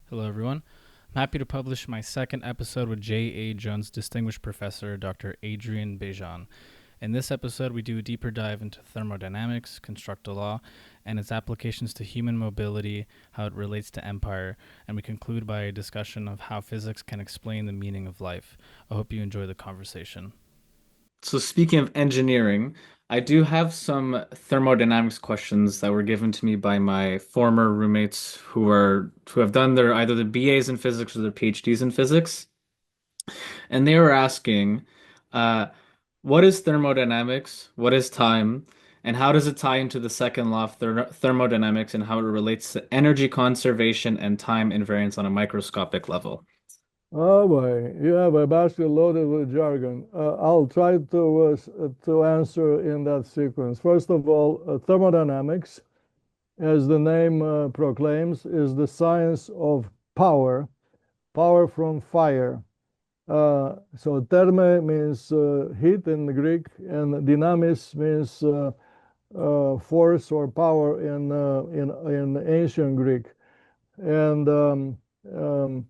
Hello, everyone. I'm happy to publish my second episode with J.A. Jones Distinguished Professor Dr. Adrian Bejan. In this episode, we do a deeper dive into thermodynamics, constructal law, and its applications to human mobility, how it relates to empire, and we conclude by a discussion of how physics can explain the meaning of life. I hope you enjoy the conversation. So speaking of engineering, I do have some thermodynamics questions that were given to me by my former roommates who have done their either the BAs in physics or their PhDs in physics. And they were asking, uh, what is thermodynamics? What is time? And how does it tie into the second law of thermodynamics and how it relates to energy conservation and time invariance on a microscopic level? Oh boy, you have a basket loaded with jargon. I'll try to answer in that sequence. First of all, thermodynamics, as the name proclaims, is the science of power, power from fire. So therme means heat in the Greek, and dynamis means force or power in ancient Greek. And um,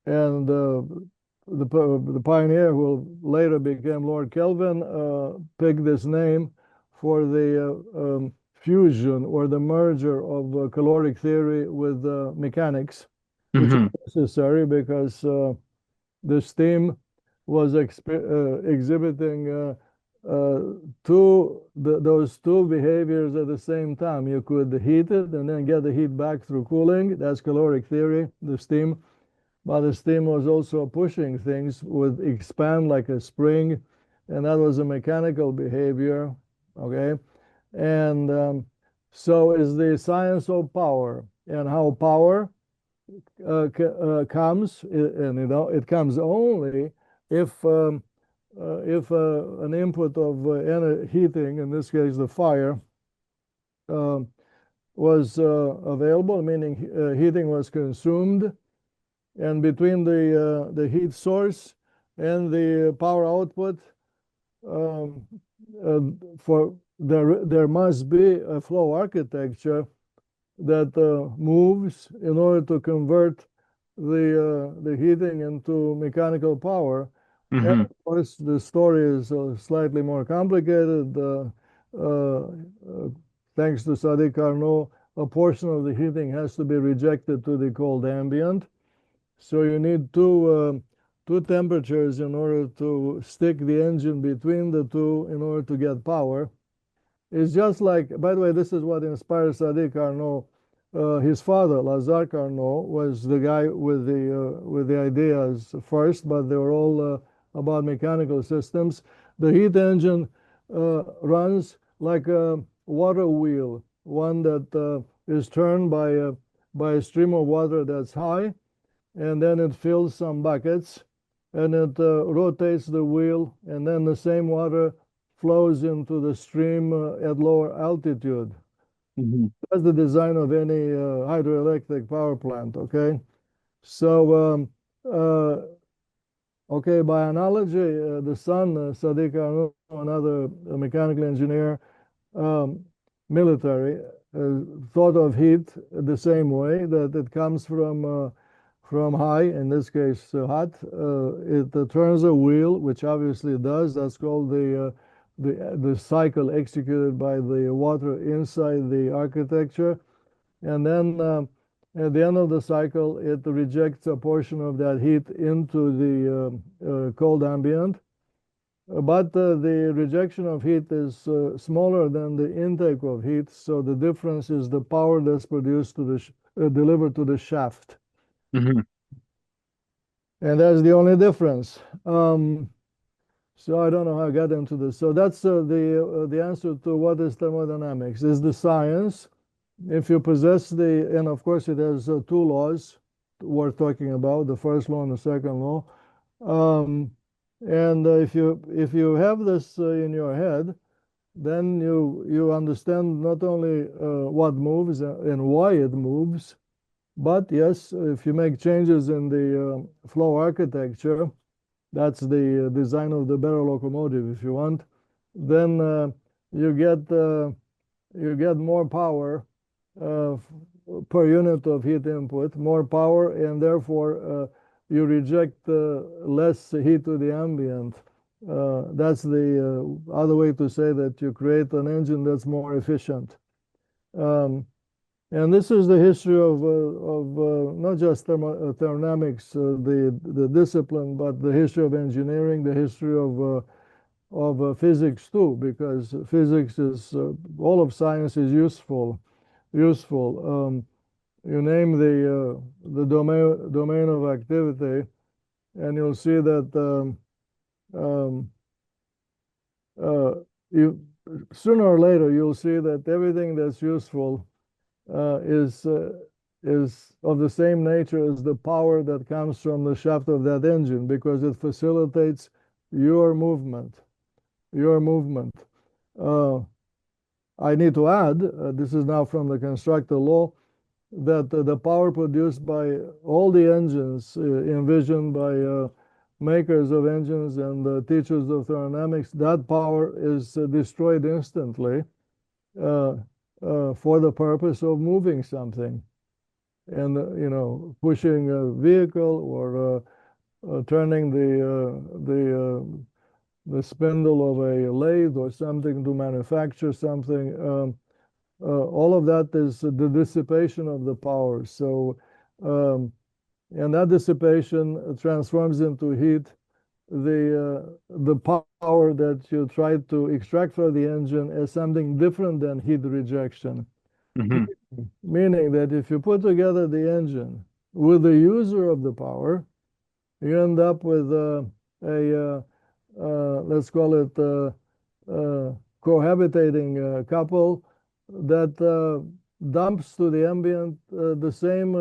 and the pioneer who later became Lord Kelvin picked this name for the fusion or the merger of caloric theory with mechanics, which is Hmm. necessary because the steam was exhibiting uh, those two behaviors at the same time. You could heat it and then get the heat back through cooling. That's caloric theory, the steam. But the steam was also pushing things, would expand like a spring, and that was a mechanical behavior. Okay, and so is the science of power and how power comes, and it comes only if an input of heating, in this case the fire, um, was available, meaning heating was consumed, and between the heat source and the power output, um, uh, for there must be a flow architecture that moves in order to convert the heating into mechanical power. And Hmm. of course, the story is slightly more complicated. Uh, Thanks to Sadiq Carnot, a portion of the heating has to be rejected to the cold ambient. So you need two temperatures in order to stick the engine between the two in order to get power. It's just like, by the way, this is what inspired Sadiq Carnot. His father, Lazare Carnot, was the guy with the ideas first, but they were all about mechanical systems. The heat engine runs like a water wheel, one that is turned by a stream of water that's high, and then it fills some buckets, and it rotates the wheel, and then the same water flows into the stream at lower altitude. Hmm. That's the design of any hydroelectric power plant, okay? So, uh, okay, by analogy, the son, Sadiq Arnoux, another mechanical engineer, um, military, thought of heat the same way, that it comes from high, in this case hot. It turns a wheel, which obviously it does. That's called the cycle executed by the water inside the architecture. And then at the end of the cycle, it rejects a portion of that heat into the cold ambient. But the rejection of heat is smaller than the intake of heat, so the difference is the power that's produced to delivered to the shaft, Hmm. and that's the only difference. So I don't know how I got into this. So that's the answer to what is thermodynamics. Is the science. If you possess and of course it has two laws worth talking about: the first law and the second law. Um, and if you have this in your head, then you understand not only what moves and why it moves, but yes, if you make changes in the flow architecture, that's the design of the better locomotive, if you want, then you get more power per unit of heat input, more power, and therefore you reject less heat to the ambient. That's the other way to say that you create an engine that's more efficient. And this is the history of not just thermodynamics, the discipline, but the history of engineering, the history of physics too, because physics is all of science is useful. You name the domain of activity, and you'll see that um, you sooner or later you'll see that everything that's useful is of the same nature as the power that comes from the shaft of that engine, because it facilitates your movement. Your movement. I need to add, this is now from the Constructal Law, that the power produced by all the engines envisioned by makers of engines and teachers of thermodynamics, that power is destroyed instantly for the purpose of moving something, and pushing a vehicle, or turning the spindle of a lathe or something to manufacture something. All of that is the dissipation of the power. So, and that dissipation transforms into heat the power that you try to extract from the engine as something different than heat rejection. Hmm. Meaning that if you put together the engine with the user of the power, you end up with let's call it cohabitating couple that dumps to the ambient the same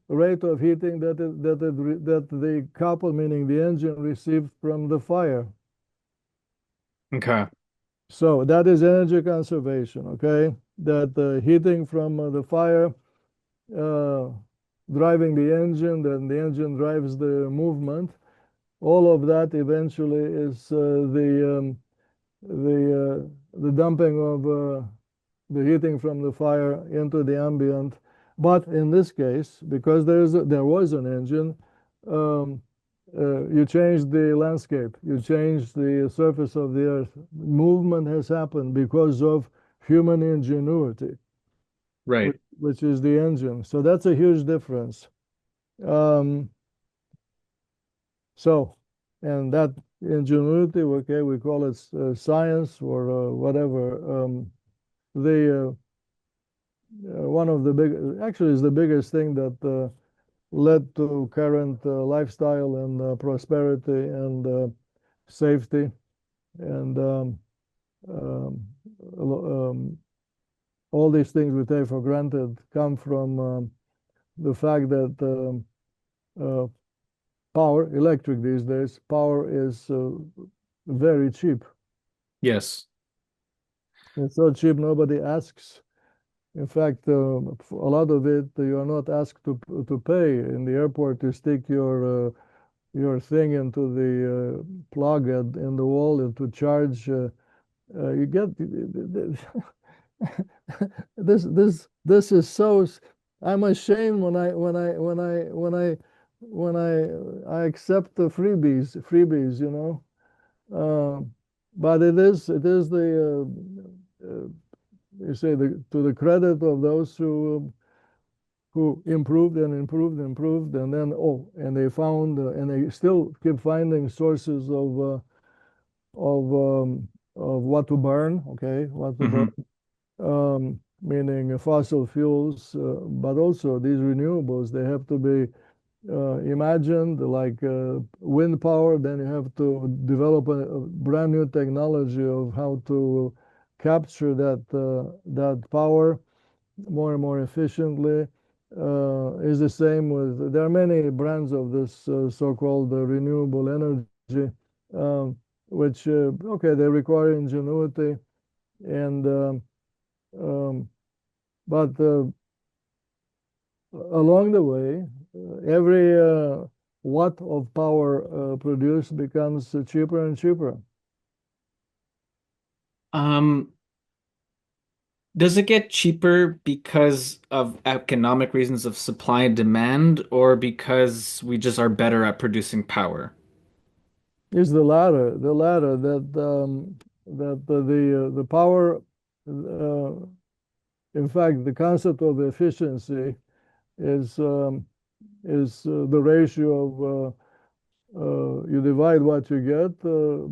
rate of heating that the couple, meaning the engine, received from the fire. Okay. So that is energy conservation, okay? That heating from the fire driving the engine, then the engine drives the movement. All of that eventually is the dumping of the heating from the fire into the ambient. But in this case, because there was an engine, you changed the landscape, you changed the surface of the earth. Movement has happened because of human ingenuity, Right. which is the engine. So that's a huge difference. Um, so, and that ingenuity, okay, we call it science or whatever. The one of the big, actually, is the biggest thing that led to current lifestyle and prosperity and safety, and um, all these things we take for granted come from the fact that uh, power, electric these days, power is very cheap. Yes. It's so cheap nobody asks. In fact, a lot of it you are not asked to pay. In the airport, you stick your thing into the plug in the wall and to charge. You get this is so. I'm ashamed when I accept the freebies, Uh, but it is the you say to the credit of those who improved and improved and improved, and then and they found and they still keep finding sources of what to burn, okay, what to Hmm. burn, meaning fossil fuels, but also these renewables. They have to be imagined like wind power. Then you have to develop a brand new technology of how to capture that power more and more efficiently. Is the same with, there are many brands of this so-called renewable energy, um, which okay, they require ingenuity, and um, but along the way, every watt of power produced becomes cheaper and cheaper. Um, Does it get cheaper because of economic reasons of supply and demand, or because we just are better at producing power? Is the latter that the power, in fact, the concept of efficiency is the ratio of you divide what you get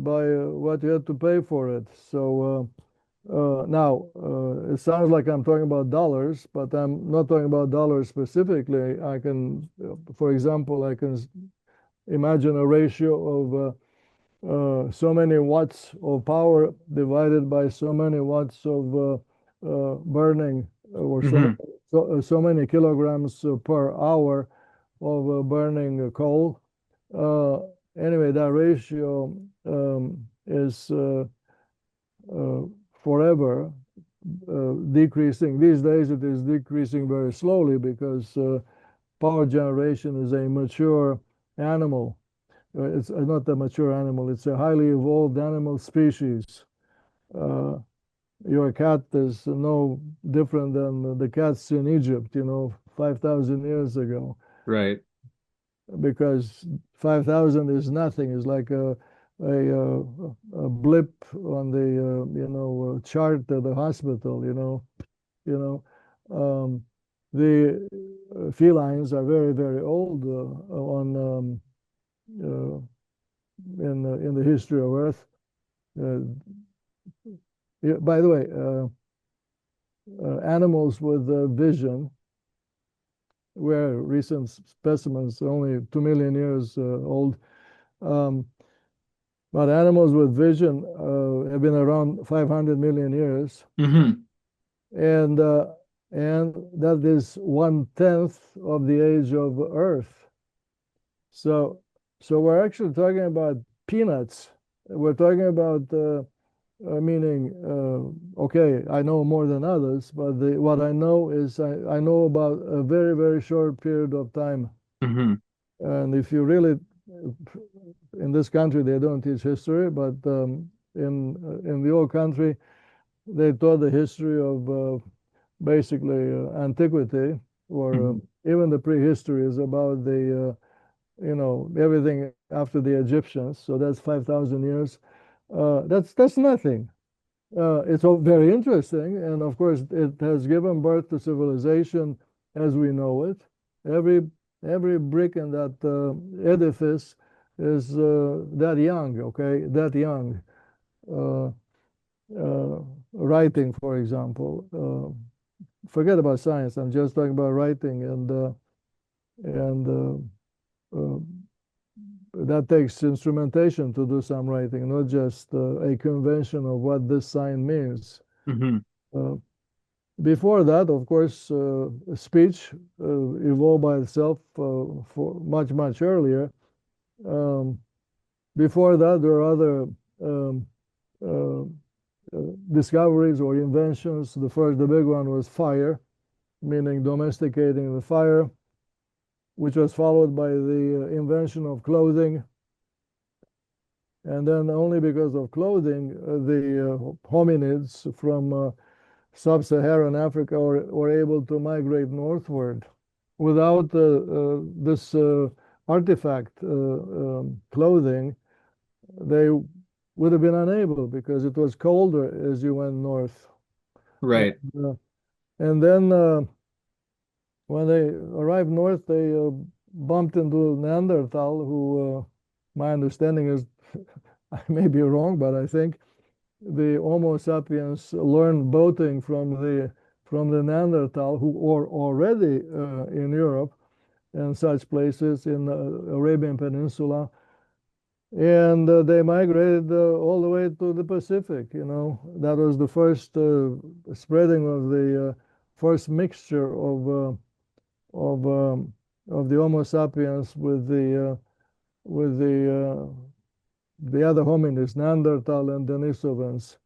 by what you have to pay for it. So now it sounds like I'm talking about dollars, but I'm not talking about dollars specifically. I can, for example, I can imagine a ratio of so many watts of power divided by so many watts of burning, or Hmm. so many kilograms per hour of burning coal. Uh, anyway, that ratio is uh, forever decreasing. These days, it is decreasing very slowly because power generation is a mature animal. It's not a mature animal, it's a highly evolved animal species. Uh, your cat is no different than the cats in Egypt, 5,000 years ago, Right. because 5,000 is nothing. It's like a, a blip on the chart at the hospital. You know. Um, the felines are very, very old on uh, in the history of Earth. Uh, yeah, by the way, animals with vision, where recent specimens only 2 million years old, um, but animals with vision have been around 500 million years, Hmm. and uh, and that is 1/10 of the age of Earth. So, so we're actually talking about peanuts. We're talking about meaning, okay, I know more than others, but what I know is I know about a very, very short period of time. Hmm. And if you really, in this country, they don't teach history, but in the old country, they taught the history of basically antiquity, or Hmm. even the prehistory is about the everything after the Egyptians. So that's 5,000 years. That's nothing. It's all very interesting, and of course, it has given birth to civilization as we know it. Every every brick in that edifice is that young, okay, that young. Uh, Writing, for example. Forget about science. I'm just talking about writing, and that takes instrumentation to do some writing, not just a convention of what this sign means. Hmm. Uh, Before that, of course, speech evolved by itself for much, much earlier. Um, Before that, there are other um, uh, discoveries or inventions. The big one was fire, meaning domesticating the fire, which was followed by the invention of clothing. And then only because of clothing, the hominids from sub-Saharan Africa were able to migrate northward. Without this artifact clothing, they would have been unable because it was colder as you went north. And, Right. uh, and then when they arrived north, they bumped into Neanderthal, who my understanding is, I may be wrong, but I think the Homo sapiens learned boating from the Neanderthal, who were already in Europe and such places in the Arabian Peninsula, and they migrated all the way to the Pacific. That was the first spreading of the first mixture of the Homo sapiens with the other hominids, Neanderthal and Denisovans.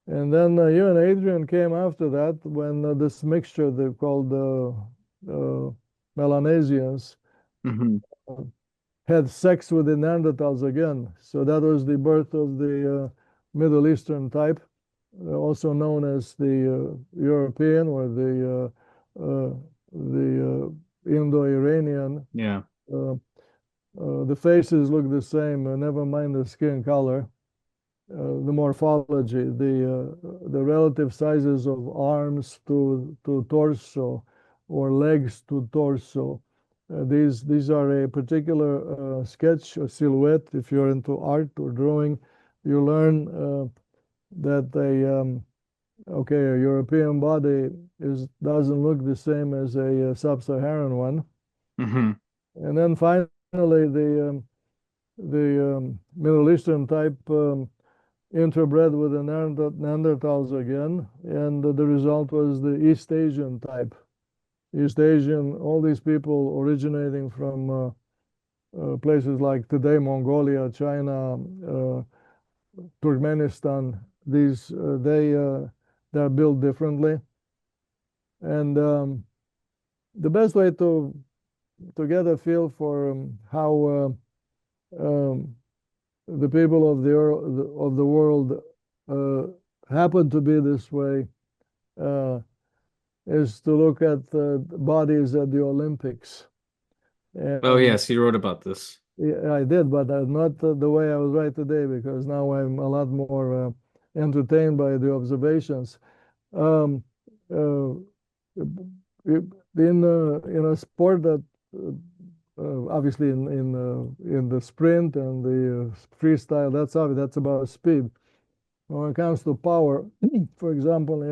And then you and Adrian came after that when this mixture they called Melanesians Hmm. uh, had sex with the Neanderthals again. So that was the birth of the Middle Eastern type. also known as the European or the Indo-Iranian. Yeah. The faces look the same, never mind the skin color. The morphology, the relative sizes of arms to torso or legs to torso. These are a particular sketch, a silhouette. If you're into art or drawing, you learn that okay, a European body doesn't look the same as a sub-Saharan one. Mm-hmm. And then finally, the Middle Eastern type interbred with the Neanderthals again, and the result was the East Asian type. East Asian, all these people originating from places like today Mongolia, China, Turkmenistan. They're built differently, and the best way to get a feel for how the people of the world happen to be this way is to look at bodies at the Olympics. Oh, And yes, you wrote about this. yeah, I did, but not the way I was right today, because now I'm a lot more entertained by the observations. Um, uh, in a sport that obviously in the sprint and the freestyle, that's obvious, that's about speed. When it comes to power, for example,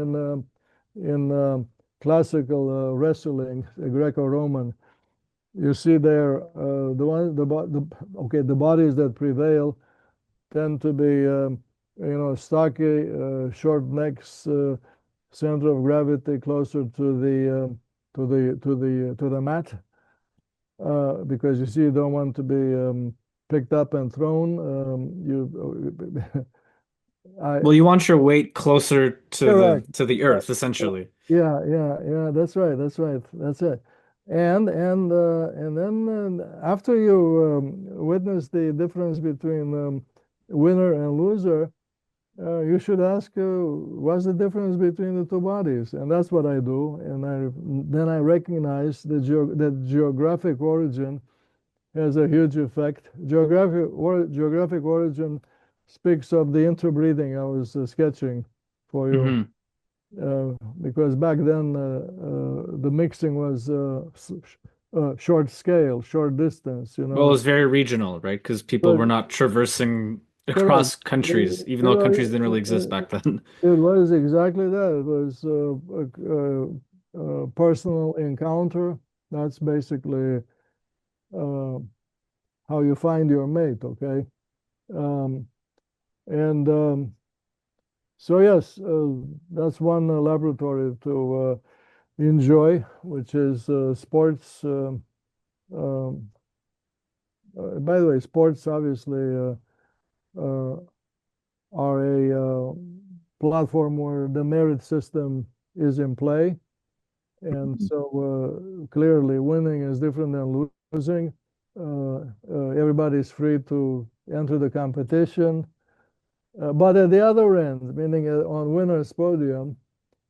in classical wrestling, Greco-Roman, you see there the bodies that prevail tend to be stocky, short necks, center of gravity closer to the mat, because you see you don't want to be picked up and thrown. Well, you want your weight closer to Correct. the earth, essentially. Yeah. That's right. That's it. And then after you witness the difference between winner and loser, you should ask what's the difference between the two bodies, and that's what I do. And then I recognize that geographic origin has a huge effect. Geographic origin speaks of the interbreeding I was sketching for you. Mm-hmm. Because back then the mixing was short scale, short distance, Well, it was very regional, right? Because people were But not traversing correct. across countries, even though countries didn't really exist back then. It was exactly that. It was a personal encounter. That's basically uh, how you find your mate, okay? Um, and so, yes, that's one laboratory to enjoy, which is sports. Um, by the way, sports obviously uh, are a platform where the merit system is in play. And so clearly winning is different than losing. Everybody's free to enter the competition. But at the other end, meaning on winner's podium,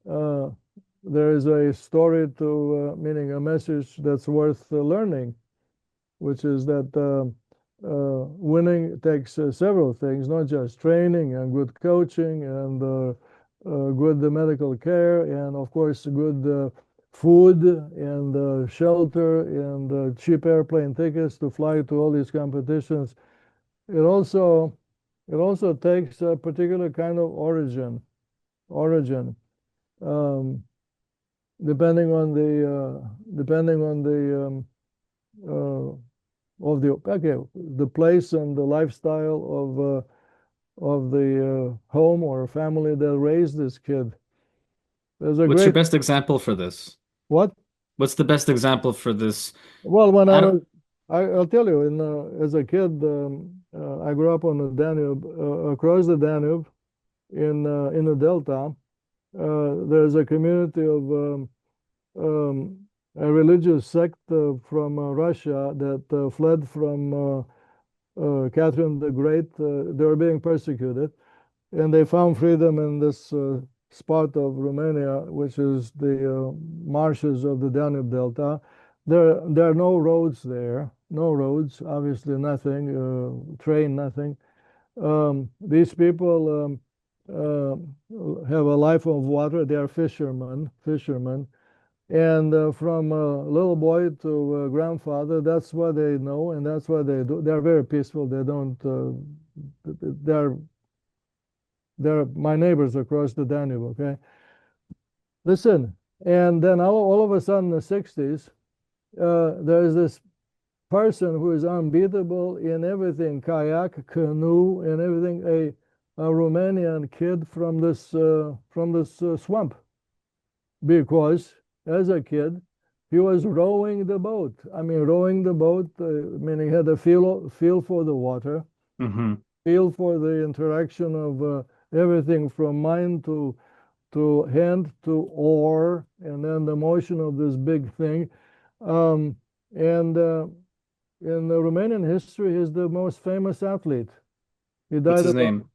uh, there is a story meaning a message that's worth learning, which is that winning takes several things, not just training and good coaching and good medical care, and of course good food and shelter and cheap airplane tickets to fly to all these competitions. It also it also takes a particular kind of origin, um, depending on the place and the lifestyle of the home or family that raised this kid. There's a What's your great best example for this? what? What's the best example for this? Well, when I don't. I'll tell you, as a kid, I grew up on the Danube, across the Danube in the Delta. There's a community of a religious sect from Russia that fled from Catherine the Great. They were being persecuted, and they found freedom in this spot of Romania, which is the marshes of the Danube Delta. There are no roads there, no roads, obviously nothing, train, nothing. These people have a life of water. They are fishermen. And from little boy to grandfather, that's what they know, and that's what they do. They're very peaceful. They don't. They're they're my neighbors across the Danube. Okay, listen. And then all of a sudden, in the '60s, there's this person who is unbeatable in everything, kayak, canoe, and everything. A Romanian kid from this swamp, because as a kid he was rowing the boat. I mean, rowing the boat, meaning he had a feel for the water, Hmm. feel for the interaction of everything from mind to hand to oar, and then the motion of this big thing. And in the Romanian history, he's the most famous athlete. He What's died his about name?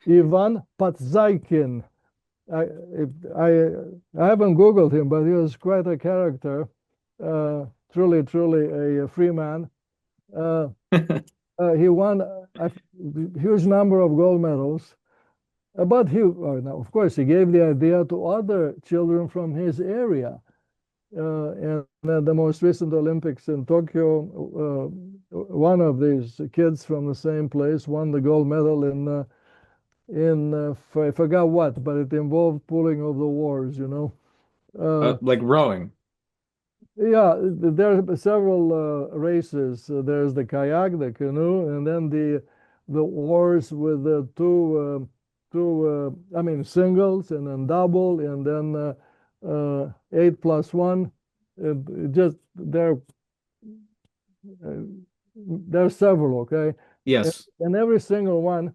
Ivan Patzaikin. I, if, I haven't Googled him, but he was quite a character. Truly a free man. Uh, he won a huge number of gold medals. But now, of course, he gave the idea to other children from his area. And the most recent Olympics in Tokyo, one of these kids from the same place won the gold medal I forgot what, but it involved pulling of the oars, you know. Like rowing. Yeah, there are several races. There's the kayak, the canoe, and then the oars with the I mean, singles and then double, and then 8+1. Just uh, there are several, okay, Yes. and every single one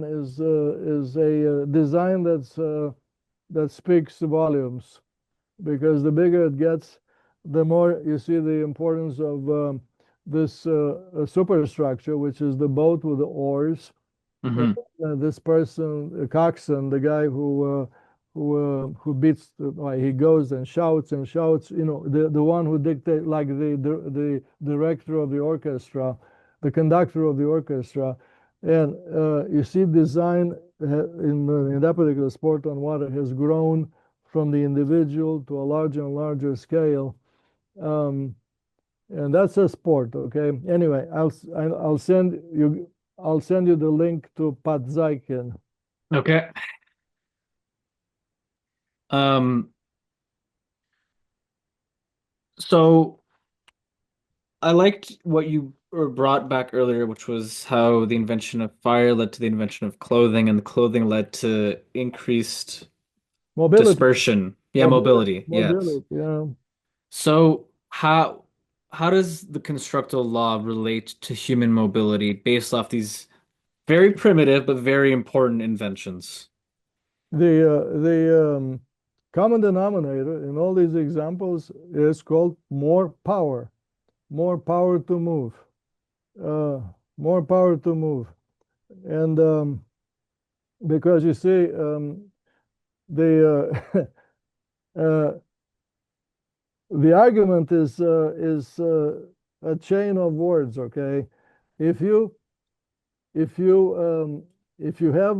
is a design that speaks volumes, because the bigger it gets, the more you see the importance of this superstructure, which is the boat with the oars. And, Hmm. this person, coxswain, the guy who beats, he goes and shouts. You know, the one who dictates, like the director of the orchestra, the conductor of the orchestra. And you see, design in that particular sport on water has grown from the individual to a larger and larger scale. Um, and that's a sport, okay? Anyway, I'll send you the link to Padzaikin. Okay. Um, so I liked what you brought back earlier, which was how the invention of fire led to the invention of clothing, and the clothing led to increased Mobility, dispersion. Yeah, mobility, mobility. Yes. mobility. Yeah. So how does the constructal law relate to human mobility based off these very primitive but very important inventions? The common denominator in all these examples is called more power to move, uh, more power to move. And because you see, the the argument is a chain of words. Okay, if you if you if you have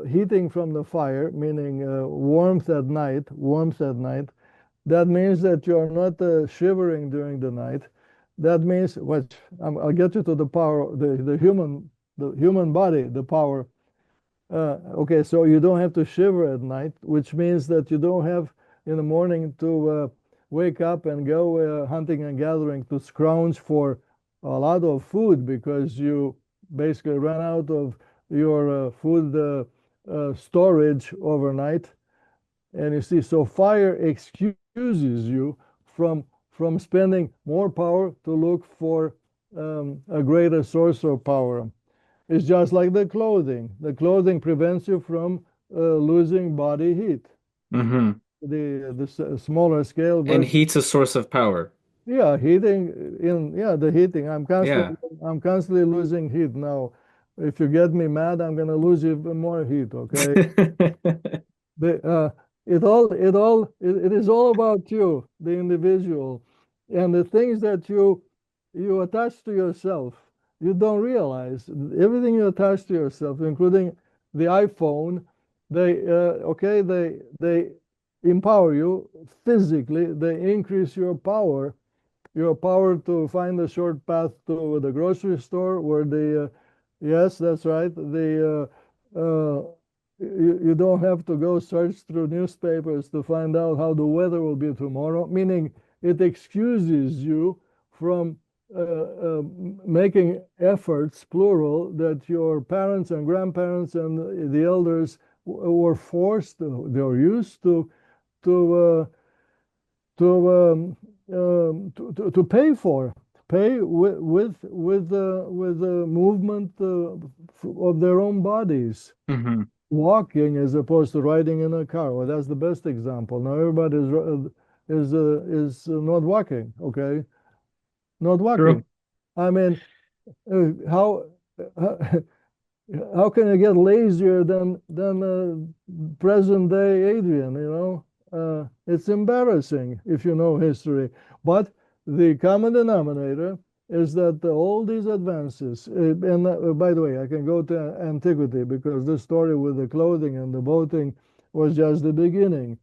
heating from the fire, meaning warmth at night, that means that you are not shivering during the night. That means what? I'll get you to the power, the human body, the power. Okay, so you don't have to shiver at night, which means that you don't have in the morning to wake up and go hunting and gathering to scrounge for a lot of food, because you basically run out of your food storage overnight. And you see, so fire excuses you from spending more power to look for a greater source of power. It's just like the clothing. The clothing prevents you from losing body heat. Hmm. The smaller scale And versus, heat's a source of power. yeah, heating in, yeah, the heating. Yeah. I'm constantly losing heat now. If you get me mad, I'm going to lose even more heat, okay? The, it is all about you, the individual, and the things that you attach to yourself. You don't realize everything you attach to yourself, including the iPhone. They empower you physically. They increase your power to find a short path to the grocery store where yes, that's right. You don't have to go search through newspapers to find out how the weather will be tomorrow, meaning it excuses you from making efforts, plural, that your parents and grandparents and the elders were forced, they were used to to pay for, pay with the movement of their own bodies, walking as opposed to riding in a car. Well, that's the best example. Now everybody is not walking, okay? Not walking. True. I mean, how how can you get lazier than present day Adrian? You know, it's embarrassing if you know history. But the common denominator is that all these advances, and by the way, I can go to antiquity because this story with the clothing and the boating was just the beginning.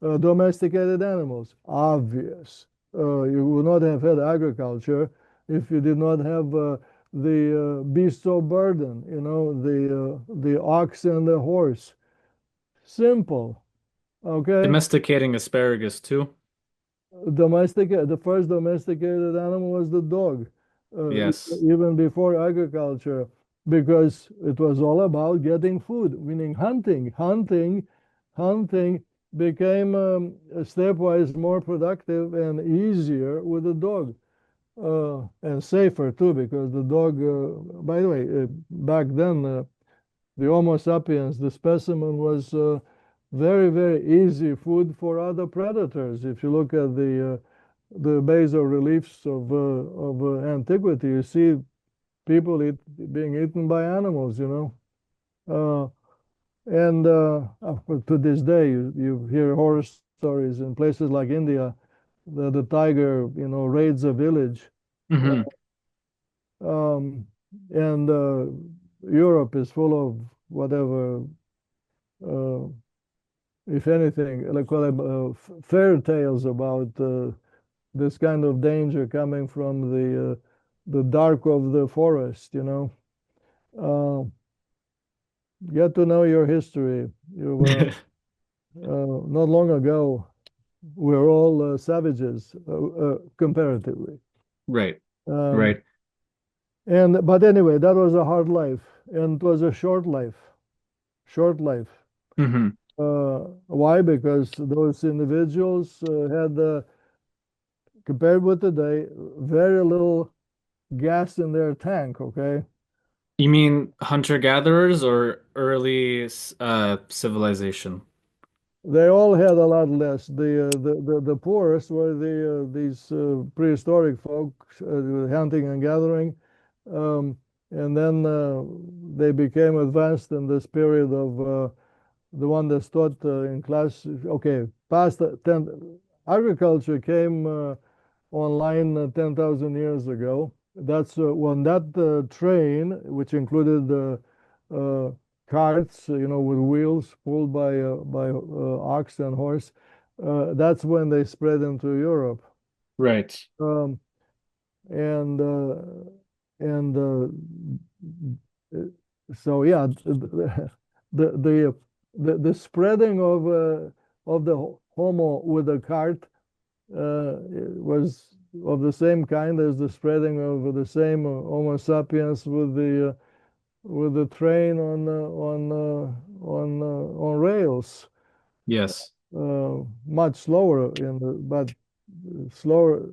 Domesticated animals, obvious. You would not have had agriculture if you did not have the beasts of burden, you know, the ox and the horse. Simple, okay? Domesticating asparagus too. The first domesticated animal was the dog, Yes. even before agriculture, because it was all about getting food, meaning hunting. Hunting became stepwise more productive and easier with the dog, and safer too, because the dog, by the way, back then, the Homo sapiens, the specimen was very, very easy food for other predators. If you look at the basal reliefs of antiquity, you see people being eaten by animals, you know. And to this day, you hear horror stories in places like India, the tiger, you know, raids a village. Uh, Hmm. um, and Europe is full of whatever, uh, if anything, like call them fairy tales about this kind of danger coming from the dark of the forest. You know, get to know your history. You not long ago, we were all savages comparatively. Right. Um, Right. and but anyway, that was a hard life, and it was a short life. Short life. Hmm. Why? Because those individuals had, compared with today, very little gas in their tank. Okay, You mean hunter-gatherers or early civilization? they all had a lot less. The poorest were these prehistoric folks hunting and gathering, um, and then they became advanced in this period of the one that's taught in class. Okay, past 10, agriculture came online 10,000 years ago. That's when that train, which included uh, carts, you know, with wheels pulled by ox and horse. That's when they spread into Europe. Right. Um, and so yeah, the the spreading of the Homo with a cart was of the same kind as the spreading of the same Homo sapiens with the train on rails. Yes. Much slower but slower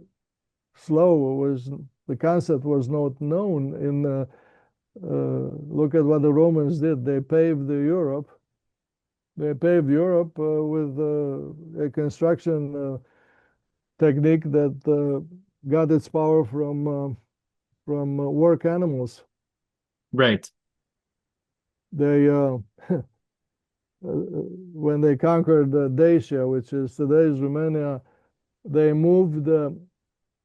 slow was the concept was not known in look at what the Romans did. They paved Europe with a construction technique that got its power from work animals. Right. they when they conquered Dacia, which is today's Romania, they moved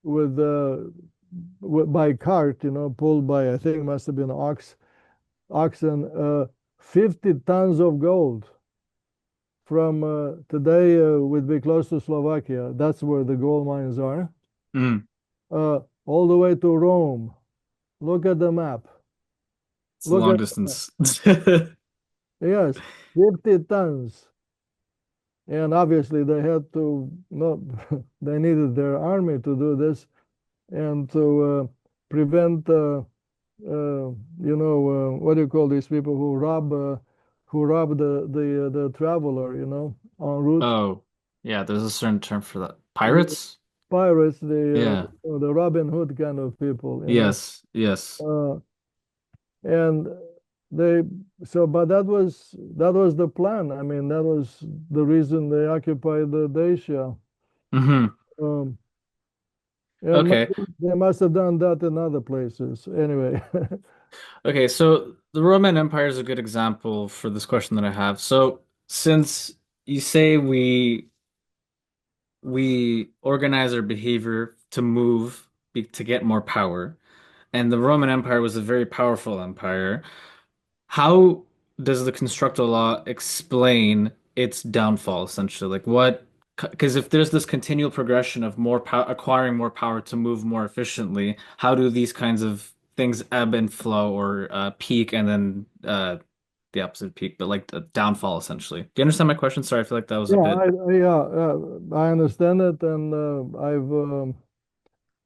with by cart, pulled by, I think it must have been oxen, 50 tons of gold from today would be close to Slovakia. That's where the gold mines are. Mm. All the way to Rome. Look at the map. It's a Look long at, distance. yes, 50 tons. And obviously they had to, no, they needed their army to do this and to prevent, what do you call these people who rob the traveler, en route. Oh, yeah, there's a certain term for that. The Pirates? pirates, Yeah. the Robin Hood kind of people. Yes, yes. Uh, and they but that was the plan. I mean, that was the reason they occupied the Dacia. Hmm. Um, and Okay. they must have done that in other places. Anyway, Okay, so the Roman Empire is a good example for this question that I have. So since you say we organize our behavior to move to get more power, and the Roman Empire was a very powerful empire, how does the Constructal Law explain its downfall, essentially? Like what, because if there's this continual progression of more power, acquiring more power to move more efficiently, how do these kinds of things ebb and flow or peak and then the opposite peak, but like the downfall essentially? Do you understand my question? Sorry, I feel like that was a yeah, bit. I understand it, and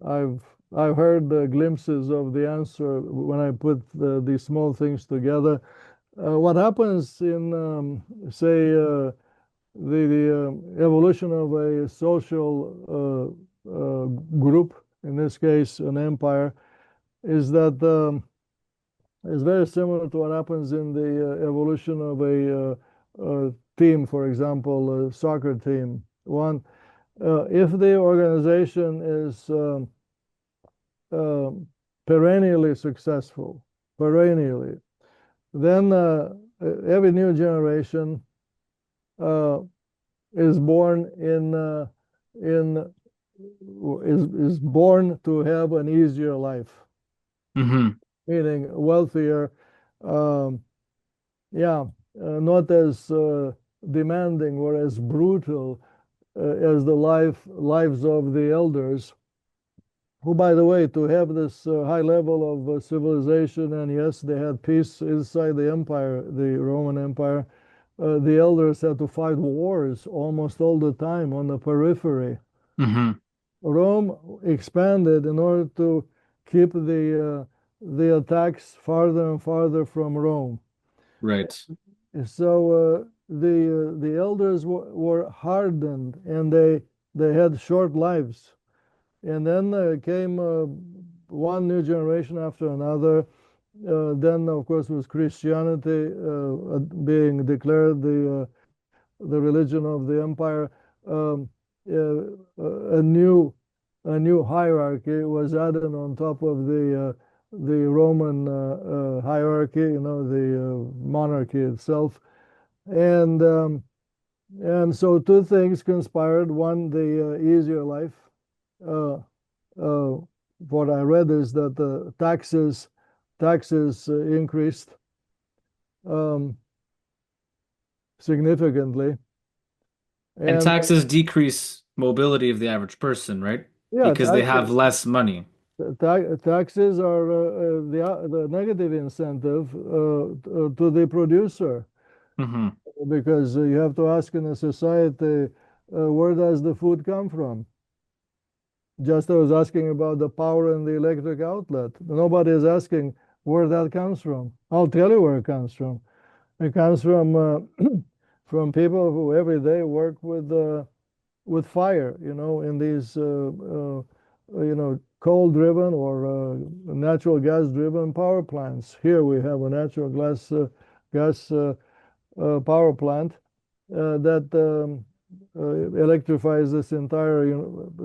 I've I've heard glimpses of the answer when I put these small things together. What happens in, say, the evolution of a social group, in this case, an empire, is that is very similar to what happens in the evolution of a team, for example, a soccer team. If the organization is uh, perennially successful, perennially, then every new generation uh, is born in is born to have an easier life, Hmm. meaning wealthier, um, yeah, not as demanding or as brutal as the lives of the elders, who, by the way, to have this high level of civilization, and yes, they had peace inside the empire, the Roman Empire. The elders had to fight wars almost all the time on the periphery. Hmm. Rome expanded in order to keep the attacks farther and farther from Rome. Right. So the elders were hardened, and they had short lives. And then came one new generation after another. Then, of course, was Christianity being declared the religion of the empire. Um, a new hierarchy was added on top of the Roman hierarchy, the monarchy itself, and um, and so two things conspired. One, the easier life. Uh, uh, what I read is that the taxes increased um, significantly, And and taxes decrease mobility of the average person, right? yeah, Because they have less money. taxes are the negative incentive to the producer, Hmm. because you have to ask in a society, where does the food come from? Just I was asking about the power in the electric outlet. Nobody is asking where that comes from. I'll tell you where it comes from. It comes from from people who every day work with fire, in these coal-driven or natural gas-driven power plants. Here we have a natural gas power plant that electrifies this entire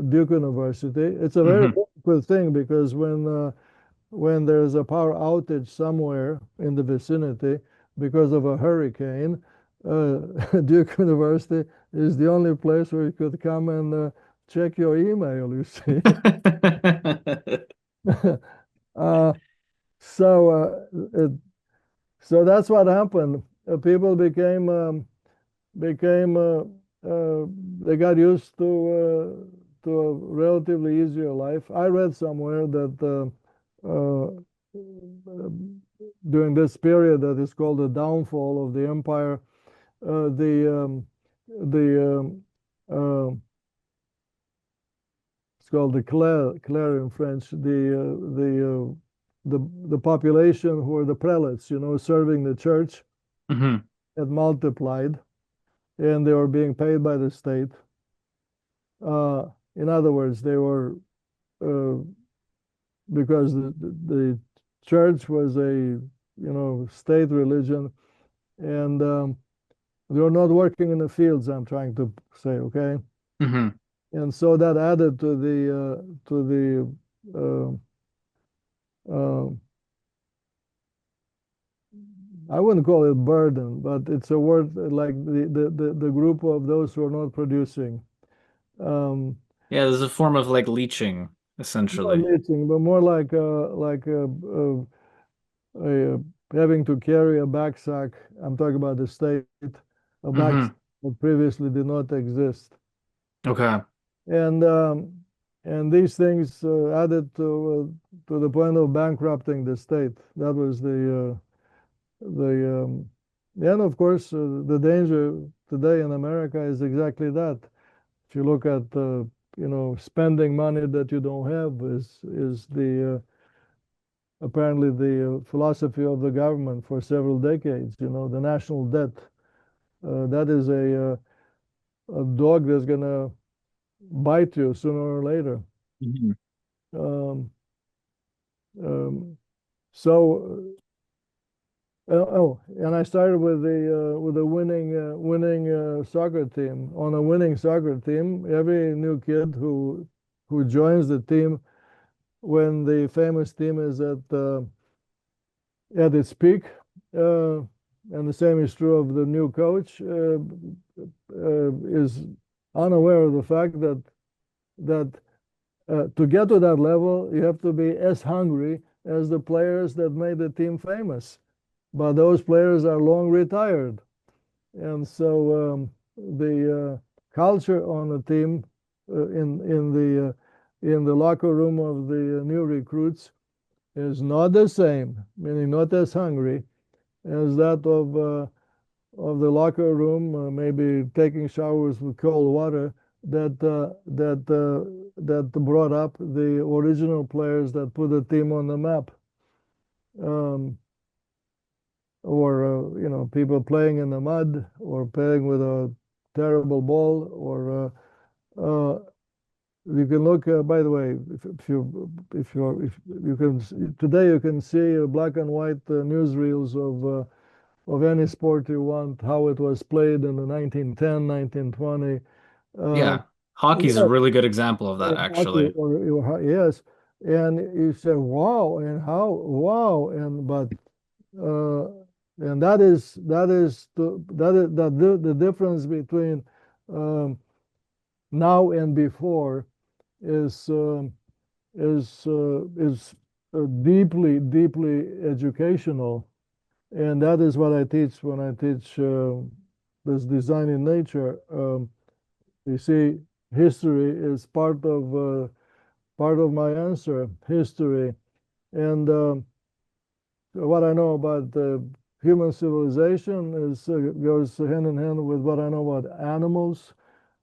Duke University. It's a very Hmm. good thing, because when there's a power outage somewhere in the vicinity, because of a hurricane, Duke University is the only place where you could come and check your email, you see. uh, so, so that's what happened. People became they got used to a relatively easier life. I read somewhere that during this period that is called the downfall of the empire, the it's called the clair in French. The population who were the prelates, serving the church, Hmm. had multiplied, and they were being paid by the state. In other words, they were uh, because the church was a state religion, and they were not working in the fields. I'm trying to say, okay, Hmm. and so that added to the uh, I wouldn't call it burden, but it's a word like the group of those who are not producing. Um, Yeah, there's a form of like leeching, Not essentially. leaching, but more like a having to carry a backpack. I'm talking about the state, a backpack Hmm. that previously did not exist, Okay. and um, and these things added to the point of bankrupting the state. That was the and of course the danger today in America is exactly that. If you look at spending money that you don't have is the apparently the philosophy of the government for several decades. The national debt. That is a dog that's gonna bite you sooner or later. Hmm. Um, um, so oh, and I started with a winning soccer team. On a winning soccer team, every new kid who joins the team when the famous team is at its peak, uh, and the same is true of the new coach, is unaware of the fact that to get to that level, you have to be as hungry as the players that made the team famous. But those players are long retired, and so the culture on the team in the locker room of the new recruits is not the same, meaning not as hungry as that of the locker room, maybe taking showers with cold water that brought up the original players that put the team on the map, um, or people playing in the mud or playing with a terrible ball, or you can look. By the way, if you can today you can see black and white newsreels of any sport you want, how it was played in the 1910, 1920. Uh, Yeah. Hockey's a yeah, really good example of that, or hockey, actually. yes, and you say wow, and how wow, and but uh, and that is the difference between um, now and before is deeply educational, and that is what I teach when I teach this design in nature. You see, history is part of my answer. History, and what I know about human civilization is goes hand in hand with what I know about animals.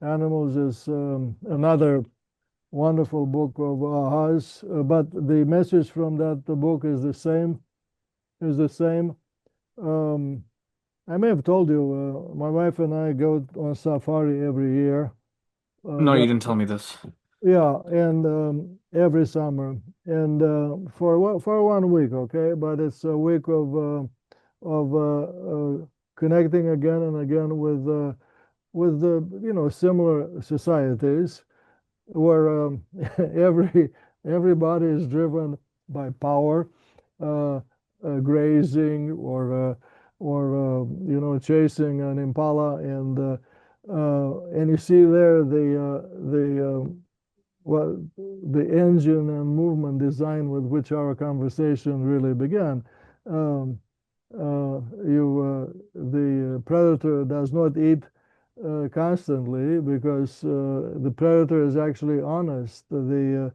Animals is another wonderful book of ahas, but the message from that the book is the same. Is the same. Um, I may have told you, my wife and I go on safari every year. No, you That didn't tell me this. Yeah, and every summer, and for 1 week, okay. But it's a week of connecting again and again with the similar societies where every everybody is driven by power, uh, grazing, chasing an impala, and you see there the engine and movement design with which our conversation really began. Um, the predator does not eat constantly because the predator is actually honest. The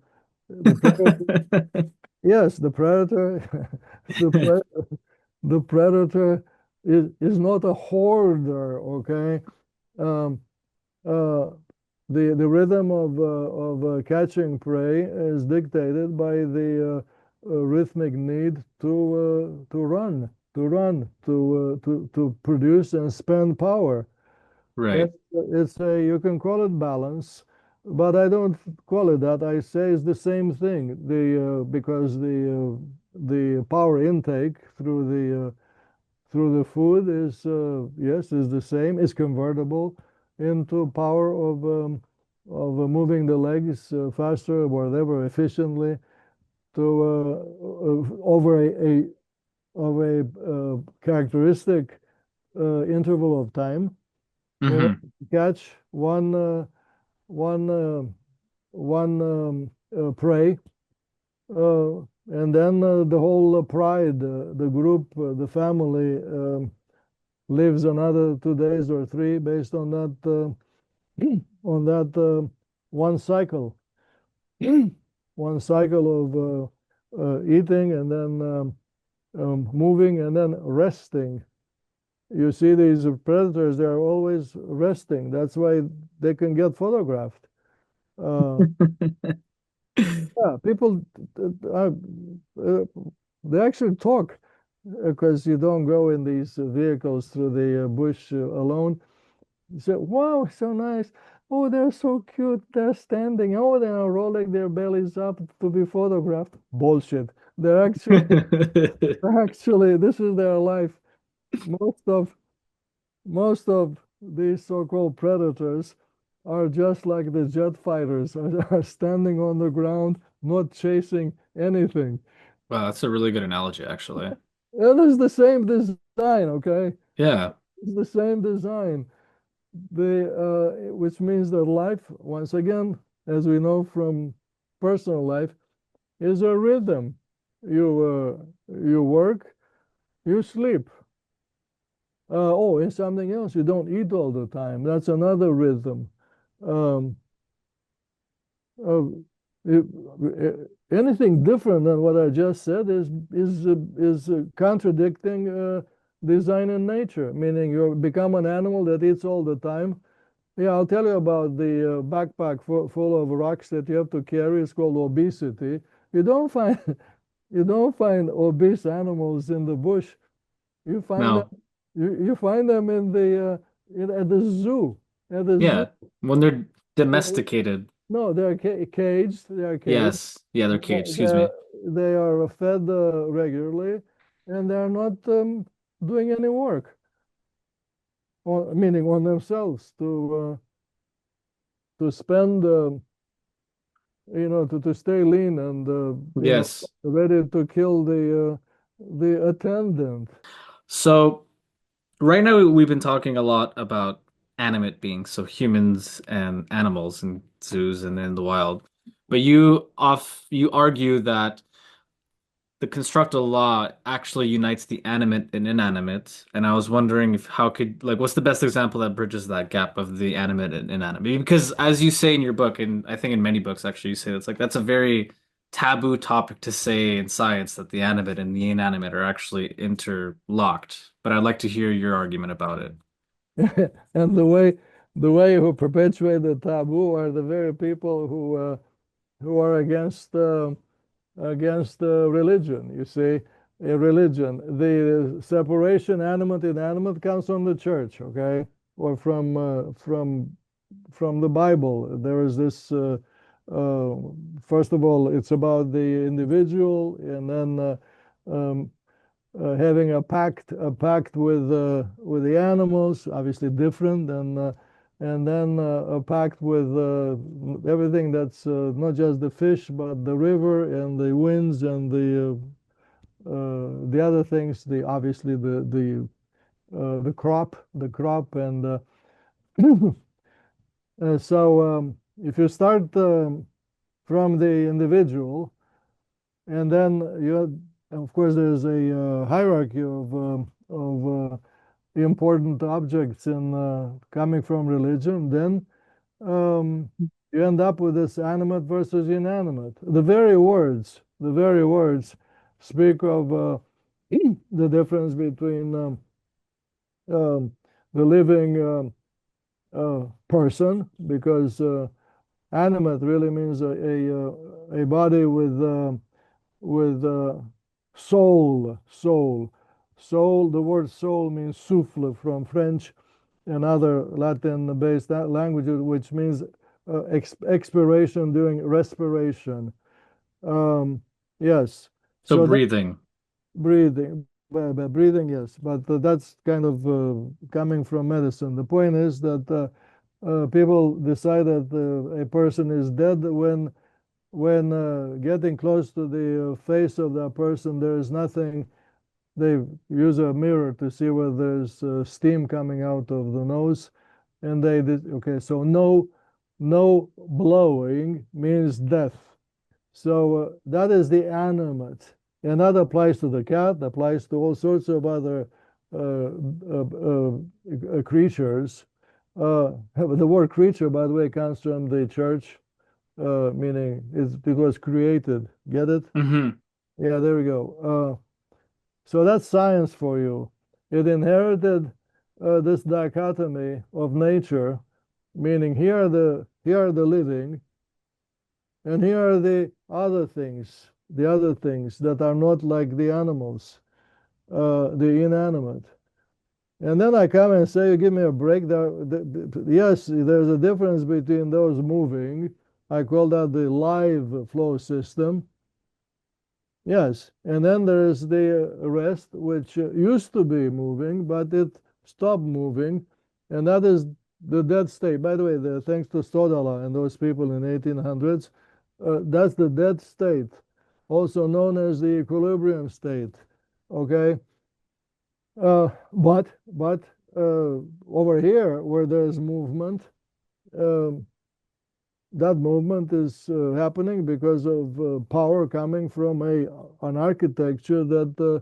predator, yes, the predator, the the predator is not a hoarder. Okay, um, uh, the rhythm of catching prey is dictated by the rhythmic need to produce and spend power. Right. It's a you can call it balance, but I don't call it that. I say it's the same thing. Because the power intake through the food is yes is the same. Is convertible into power of moving the legs faster or whatever efficiently to over a characteristic interval of time. Catch one prey, and then the whole pride, the group, the family lives another 2 days or three based on on that one cycle, one cycle of eating and then moving and then resting. You see these predators; they are always resting. That's why they can get photographed. Uh, yeah, people they actually talk because you don't go in these vehicles through the bush alone. You say, "Wow, so nice! Oh, they're so cute. They're standing. Oh, they are rolling their bellies up to be photographed." Bullshit. They're actually, actually, this is their life. Most of most of these so-called predators are just like the jet fighters, are standing on the ground, not chasing anything. Wow, that's a really good analogy, actually. It is the same design, okay? Yeah. It's the same design. Which means that life, once again, as we know from personal life, is a rhythm. You work, you sleep. And something else, you don't eat all the time. That's another rhythm. Um, uh, Anything different than what I just said is contradicting design in nature, meaning you become an animal that eats all the time. Yeah, I'll tell you about the backpack full of rocks that you have to carry. It's called obesity. You don't find you don't find obese animals in the bush. You find them No. you find them at the zoo. At the zoo. Yeah. When they're Uh, domesticated. No, they're caged. They are caged. Yes. Yeah, they're caged. Excuse They're, me. they are fed regularly, and they're not doing any work, meaning on themselves to spend, to stay lean and Yes. ready to kill the attendant. So right now we've been talking a lot about animate beings, so humans and animals in zoos and in the wild. But you argue that the constructal law actually unites the animate and inanimate, and I was wondering if how could like what's the best example that bridges that gap of the animate and inanimate? Because as you say in your book, and I think in many books actually, you say it's like that's a very taboo topic to say in science that the animate and the inanimate are actually interlocked. But I'd like to hear your argument about it. And the way who perpetuate the taboo are the very people who are against religion. You see, a religion. The separation animate inanimate comes from the church, okay, or from the Bible. There is this. Uh, First of all, it's about the individual, and then um, having a pact with the animals, obviously different, and then a pact with everything that's not just the fish, but the river and the winds and the other things. The obviously the the crop, and so if you start from the individual, and then of course, there's a hierarchy of important objects in coming from religion. Then you end up with this animate versus inanimate. The very words speak of the difference between the living person, because animate really means a body with soul. The word soul means souffle from French and other Latin-based languages, which means expiration during respiration. Yes. So So breathing. breathing, breathing, yes, but that's kind of coming from medicine. The point is that people decide that a person is dead when getting close to the face of that person, there is nothing. They use a mirror to see whether there's steam coming out of the nose, and they did okay. So no blowing means death. So that is the animate, and that applies to the cat, applies to all sorts of other creatures. The word creature, by the way, comes from the church, meaning it was created. Get it? Mm-hmm. Yeah, there we go. So that's science for you. It inherited this dichotomy of nature, meaning here are the living, and here are the other things that are not like the animals, the inanimate. And then I come and say, you give me a break. Yes, there's a difference between those moving. I call that the live flow system. Yes, and then there's the rest, which used to be moving, but it stopped moving, and that is the dead state. By the way, thanks to Stodala and those people in 1800s, that's the dead state, also known as the equilibrium state. Okay, but over here where there's movement, um, that movement is happening because of power coming from an architecture that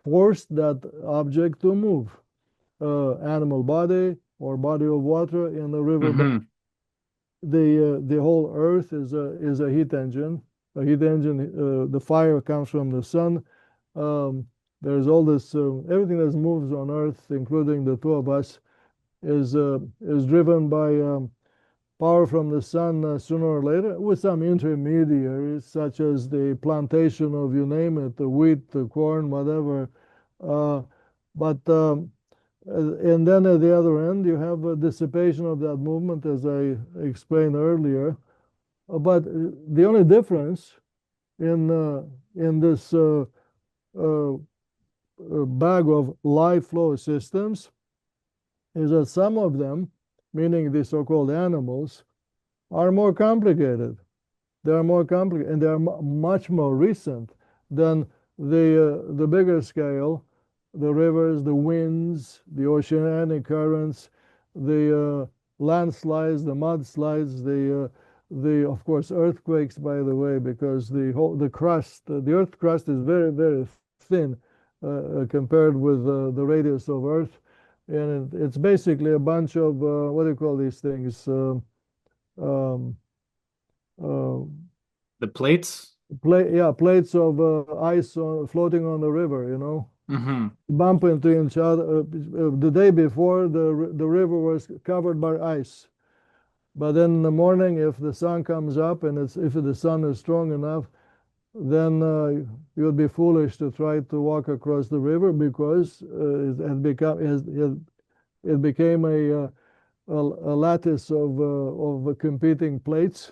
forced that object to move. Animal body or body of water in the river. Mm-hmm. The whole earth is a heat engine. A heat engine. The fire comes from the sun. There's all this everything that moves on earth, including the two of us, is driven by power from the sun sooner or later, with some intermediaries such as the plantation of, you name it, the wheat, the corn, whatever. Uh, but and then at the other end, you have a dissipation of that movement, as I explained earlier. But the only difference in this bag of live flow systems is that some of them, meaning the so-called animals, are more complicated. They are more complicated, and they are much more recent than the bigger scale, the rivers, the winds, the oceanic currents, the landslides, the mudslides, the of course earthquakes. By the way, because the crust, the earth crust is very very thin compared with the radius of Earth, and it's basically a bunch of what do you call these things? Um, uh, The plates. Plates of ice floating on the river, Mm-hmm. bump into each other. The day before, the river was covered by ice. But then in the morning, if the sun comes up and if the sun is strong enough, then you would be foolish to try to walk across the river, because it became a lattice of competing plates.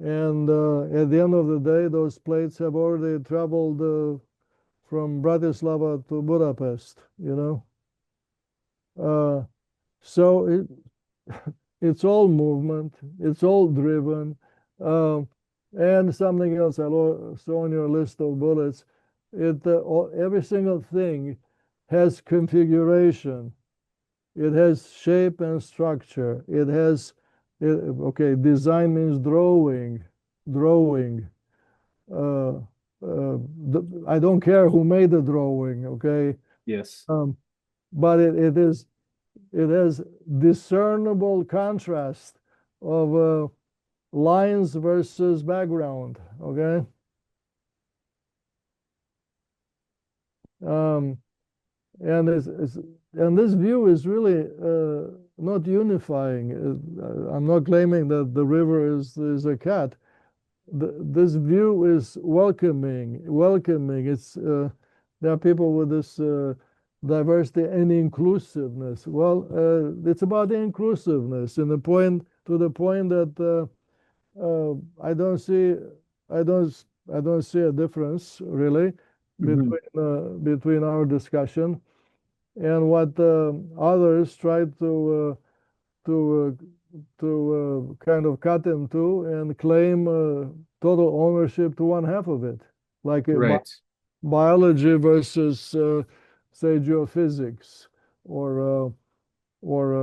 And at the end of the day, those plates have already traveled from Bratislava to Budapest. Uh, so it's all movement, it's all driven. And something else I saw on your list of bullets, every single thing has configuration. It has shape and structure. It has, okay, design means drawing, drawing. Uh, I don't care who made the drawing, okay? Yes. But it has discernible contrast of lines versus background, okay? Um, and this view is really not unifying. I'm not claiming that the river is a cat. This view is welcoming, welcoming. There are people with this diversity and inclusiveness. Well, it's about inclusiveness, and to the point that I don't see, I don't, I don't see a difference really Hmm. between our discussion and what others try to kind of cut into and claim total ownership to one half of it, like Right. biology versus, say, geophysics or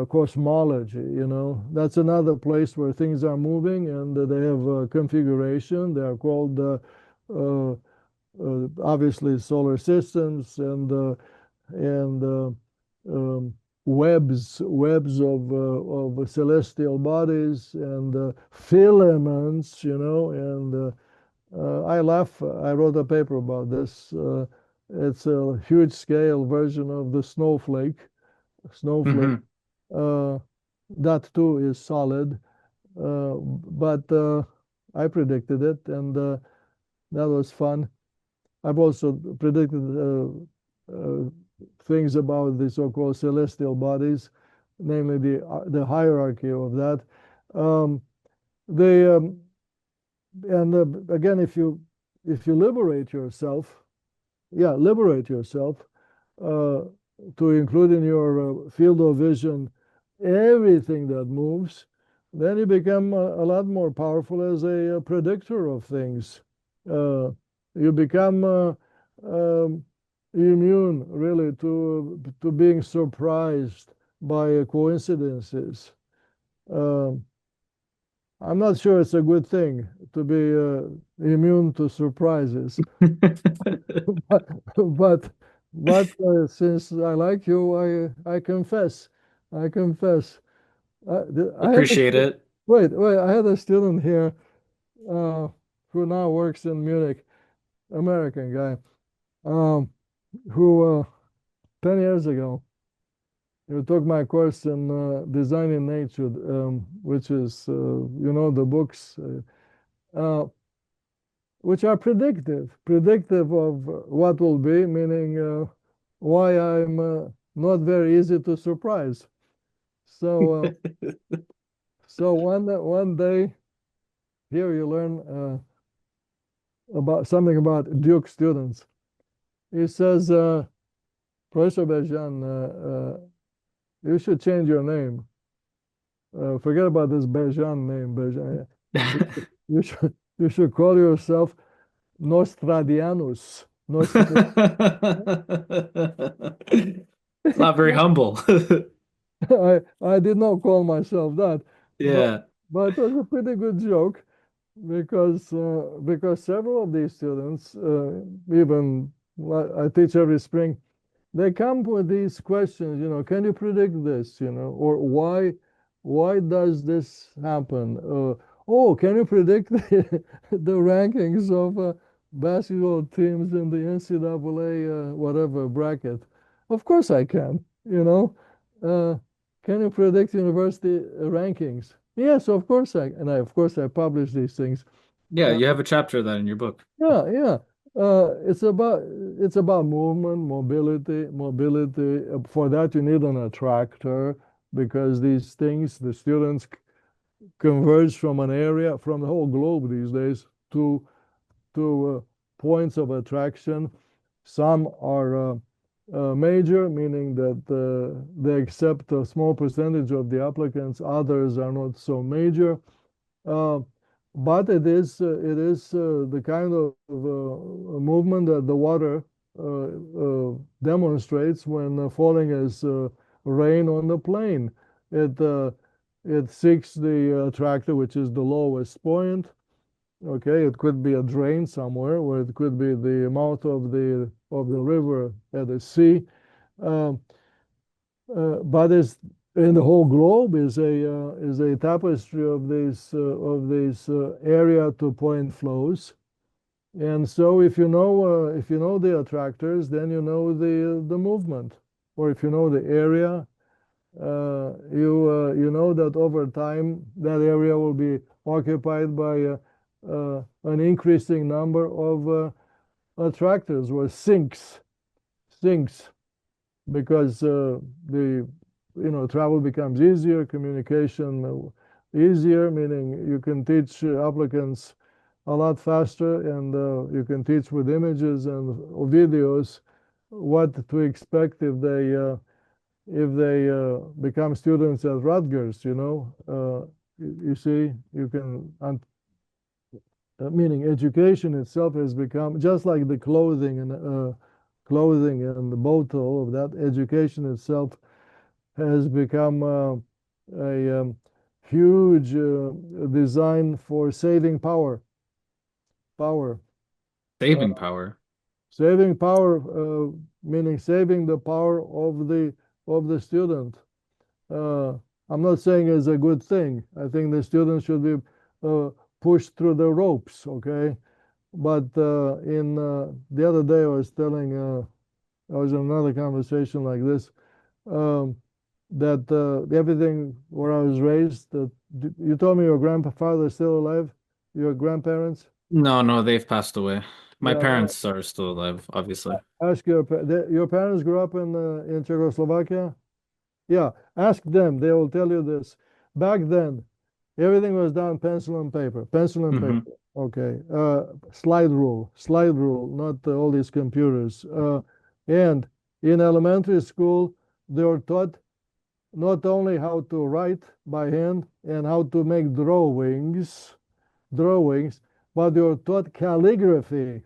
cosmology. That's another place where things are moving and they have configuration. They are called uh, obviously solar systems and webs of celestial bodies and filaments, and I laugh. I wrote a paper about this. It's a huge scale version of the snowflake. Snowflake. Hmm. Uh, that too is solid, but I predicted it, and that was fun. I've also predicted things about the so-called celestial bodies, namely the hierarchy of that. Um, they and again, if you liberate yourself, yeah, liberate yourself uh, to include in your field of vision everything that moves, then you become a lot more powerful as a predictor of things. You become immune, really, to being surprised by coincidences. Um, I'm not sure it's a good thing to be immune to surprises, but but since I like you, I confess, I confess. I had a Appreciate it. wait. I had a student here uh, who now works in Munich, American guy, um, who 10 years ago he took my course in Design in Nature, which is the books which are predictive of what will be, meaning why I'm not very easy to surprise. So one day here you learn about something about Duke students. He says, Professor Bejan, you should change your name. Forget about this Bejan name, Bejan. You should you should call yourself Nostradianus. It's not very humble. I did not call myself that, but Yeah. it was a pretty good joke because several of these students, even I teach every spring, they come with these questions. Can you predict this? Or why does this happen? Oh, can you predict the rankings of basketball teams in the NCAA whatever bracket? Of course I can. Uh, can you predict university rankings? Yes, of course of course I publish these things. Yeah, Uh, you have a chapter of that in your book. yeah, yeah. It's about movement, mobility. For that, you need an attractor because these things, the students converge from an area, from the whole globe these days, to points of attraction. Some are major, meaning that they accept a small percentage of the applicants. Others are not so major. Uh, but it is the kind of movement that the water demonstrates when falling as rain on the plane. It it seeks the attractor, which is the lowest point. Okay, it could be a drain somewhere, or it could be the mouth of the river at the sea. Um, but it's in the whole globe is a tapestry of these area to point flows. And so if you know the attractors, then you know the movement, or if you know the area, you know that over time that area will be occupied by an increasing number of attractors or sinks, because the travel becomes easier, communication easier, meaning you can teach applicants a lot faster, and you can teach with images and videos what to expect if they become students at Rutgers. You see, you can, meaning education itself has become just like the clothing and the boat, all of that. Education itself has become a huge design for saving power. Uh, Saving power. Saving power, meaning saving the power of the student. Uh, I'm not saying it's a good thing. I think the students should be pushed through the ropes, okay? But in the other day, I was in another conversation like this, um, that everything where I was raised, you told me your grandfather is still alive, your grandparents? No, no, they've passed away. My Yeah, parents are still alive, obviously. ask your parents grew up in Czechoslovakia? Yeah, ask them. They will tell you this. Back then, everything was done pencil and paper, pencil and Hmm. paper. Okay, slide rule, not all these computers. And in elementary school, they were taught not only how to write by hand and how to make drawings, but they were taught calligraphy,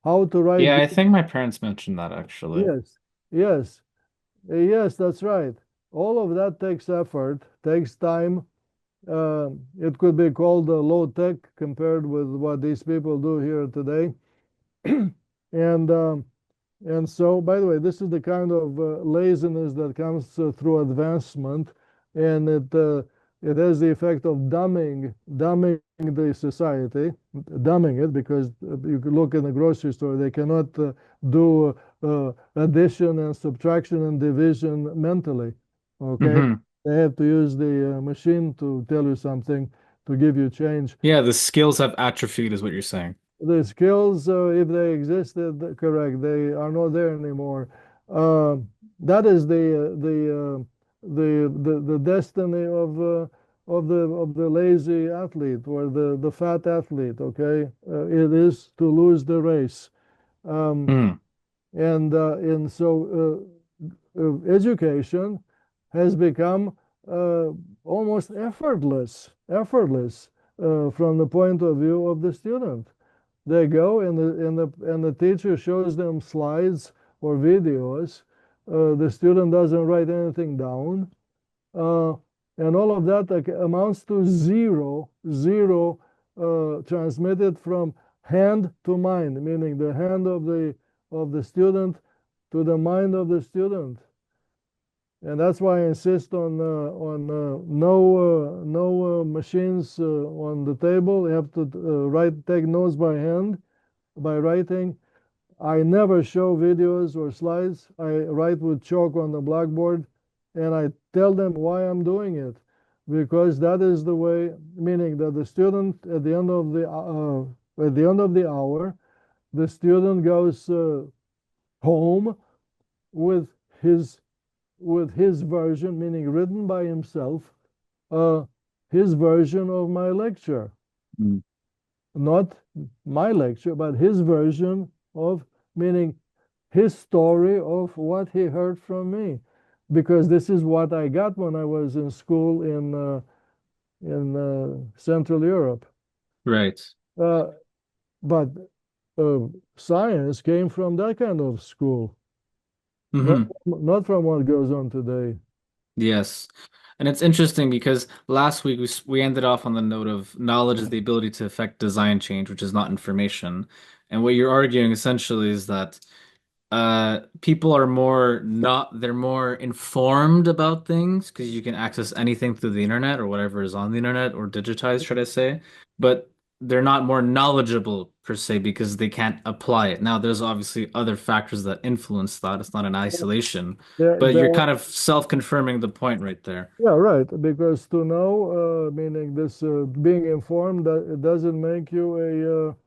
how to write. Yeah, I think my parents mentioned that actually. Yes, yes. Yes, that's right. All of that takes effort, takes time. It could be called low tech compared with what these people do here today. And so, by the way, this is the kind of laziness that comes through advancement, and it has the effect of dumbing the society, dumbing it, because you could look in the grocery store, they cannot do addition and subtraction and division mentally. Okay, Hmm. they have to use the machine to tell you something, to give you change. Yeah, the skills have atrophied, is what you're saying. The skills, if they existed, correct, they are not there anymore. Uh, that is the destiny of the lazy athlete, or the fat athlete. Okay, it is to lose the race. Um, Hmm. and so education has become almost effortless from the point of view of the student. They go, and the teacher shows them slides or videos. The student doesn't write anything down, uh, and all of that amounts to zero transmitted from hand to mind, meaning the hand of the student to the mind of the student. And that's why I insist on no machines on the table. You have to take notes by hand, by writing. I never show videos or slides. I write with chalk on the blackboard, and I tell them why I'm doing it, because that is the way. Meaning that the student at the end of the hour, the student goes home with his version, meaning written by himself, uh, his version of my lecture. Mm. Not my lecture, but his version of, meaning his story of what he heard from me. Because this is what I got when I was in school in Central Europe. Right. Uh, but science came from that kind of school, not Hmm. not from what goes on today. Yes. And it's interesting because last week we ended off on the note of knowledge is the ability to affect design change, which is not information. And what you're arguing essentially is that people are more not they're more informed about things because you can access anything through the internet or whatever is on the internet or digitized, should I say, but they're not more knowledgeable per se because they can't apply it. Now, there's obviously other factors that influence that. It's not an isolation, There, but there, you're kind of self-confirming the point right there. yeah, right. Because to know, meaning this being informed, that it doesn't make you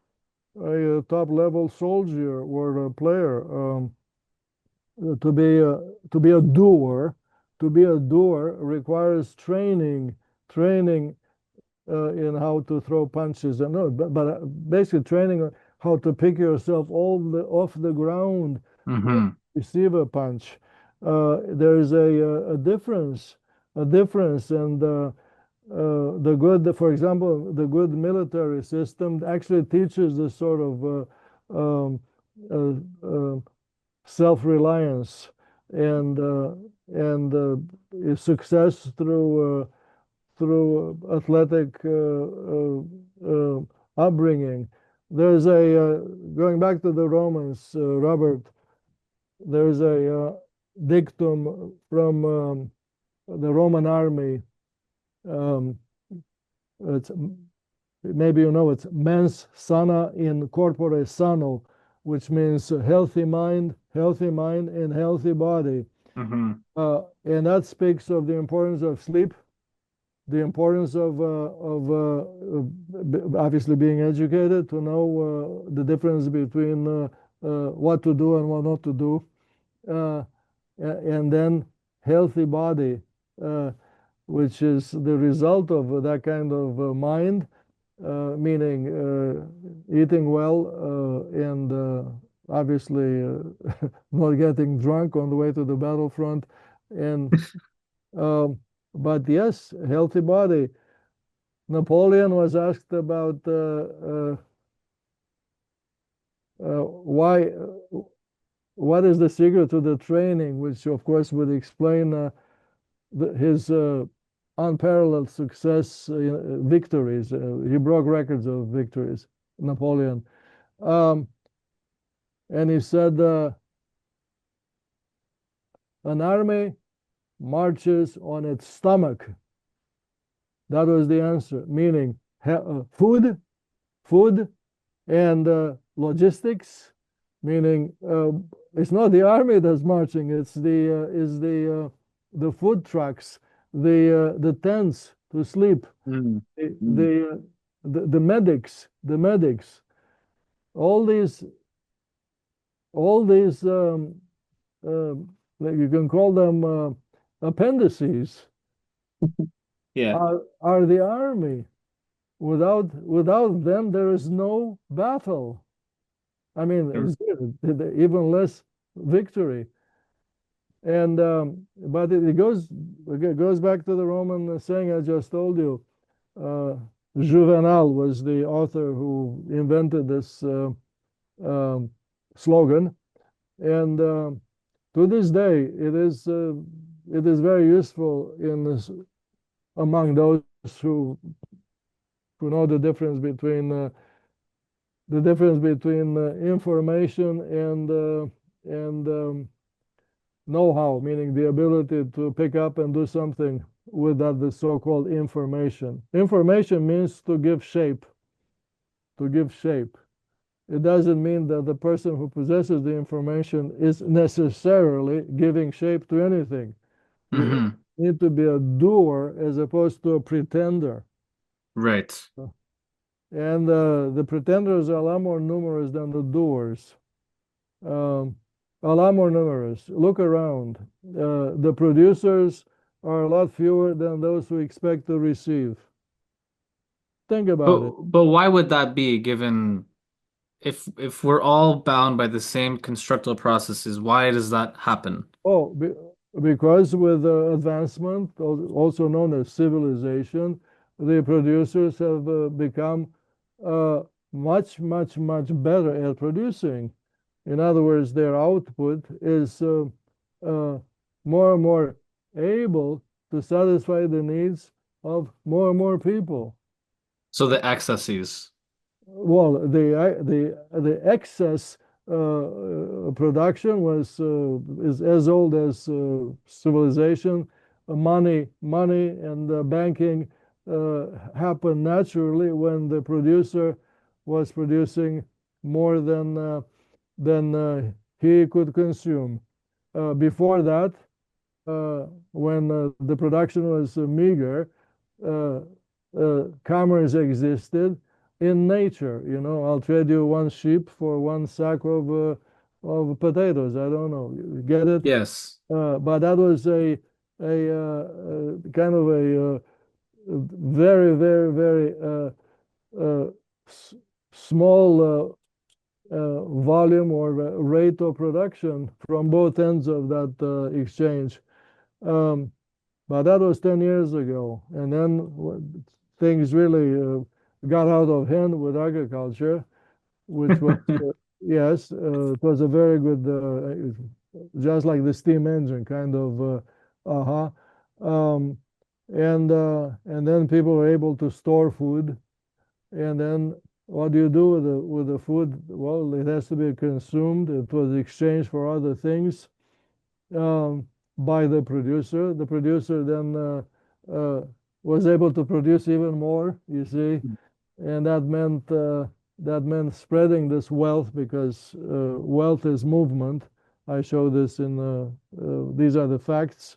a top level soldier or a player. To be a doer, to be a doer requires training in how to throw punches and no, but basically training on how to pick yourself off the ground, Hmm. receive a punch. There's a difference, and for example, the good military system actually teaches this sort of uh, uh, self-reliance and success through athletic upbringing. There's going back to the Romans, Robert. There's a dictum from the Roman army. Um, it's maybe you know it's mens sana in corpore sano, which means healthy mind and healthy body. Hmm. And that speaks of the importance of sleep, the importance of obviously being educated to know the difference between what to do and what not to do, uh, and then healthy body, uh, which is the result of that kind of mind, meaning eating well and obviously not getting drunk on the way to the battlefront. And um, but yes, healthy body. Napoleon was asked about why, what is the secret to the training, which of course would explain his unparalleled success, victories. He broke records of victories, Napoleon. Um, and he said, an army marches on its stomach. That was the answer, meaning food, and logistics, meaning it's not the army that's marching; it's the food trucks, the tents to sleep, Mm. the Mm. the, the medics, all these uh, you can call them appendices Yeah. are the army. Without them, there is no battle. I mean, even less victory. And but it goes back to the Roman saying I just told you. Uh, Juvenal was the author who invented this um, slogan, and to this day, it is very useful in this, among those who know the difference between information and know-how, meaning the ability to pick up and do something with that the so-called information. Information means to give shape. To give shape. It doesn't mean that the person who possesses the information is necessarily giving shape to anything. You Hmm. need to be a doer as opposed to a pretender. Right. And the pretenders are a lot more numerous than the doers. Um, a lot more numerous. Look around. The producers are a lot fewer than those who expect to receive. Think about it. But why would that be given if we're all bound by the same constructal processes, why does that happen? Oh, because with advancement, also known as civilization, the producers have become uh, much, much, much better at producing. In other words, their output is uh, more and more able to satisfy the needs of more and more people. So the excesses. Well, the excess production is as old as civilization. Money, and banking happened naturally when the producer was producing more than he could consume. Before that, when the production was meager, uh, commerce existed in nature. I'll trade you one sheep for one sack of potatoes. I don't know. You get it? Yes. But that was a kind of a very, very, very uh, s- small volume or rate of production from both ends of that exchange. Um, but that was 10 years ago. And then things really got out of hand with agriculture, which was, yes, it was a very good, just like the steam engine kind of, uh-huh. Um, and then people were able to store food. And then what do you do with the food? Well, it has to be consumed. It was exchanged for other things um, by the producer. The producer then was able to produce even more, you see, and that meant spreading this wealth because wealth is movement. I show this in these are the facts.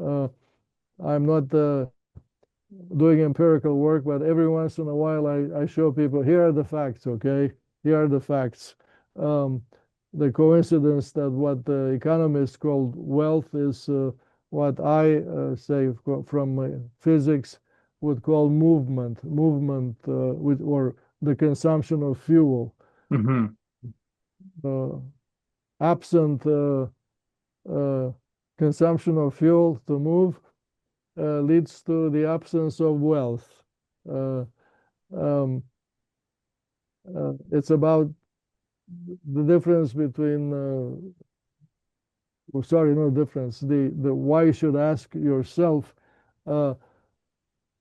Uh, I'm not doing empirical work, but every once in a while I show people, here are the facts, okay? Here are the facts. Um, the coincidence that what the economists called wealth is what I say from physics would call movement or the consumption of fuel. Hmm. Uh, Absent uh, consumption of fuel to move leads to the absence of wealth. Uh, um, it's about the difference between, sorry, no difference. The why you should ask yourself, uh,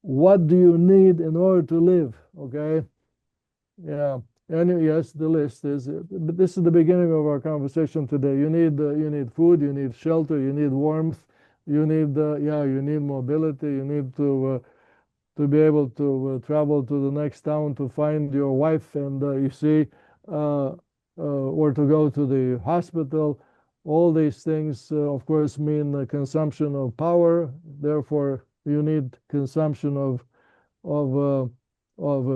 what do you need in order to live? Okay, yeah, and yes, the list is. But this is the beginning of our conversation today. You need food, you need shelter, you need warmth, you need mobility, you need to be able to travel to the next town to find your wife, and you see, or to go to the hospital. All these things, of course, mean the consumption of power. Therefore, you need consumption of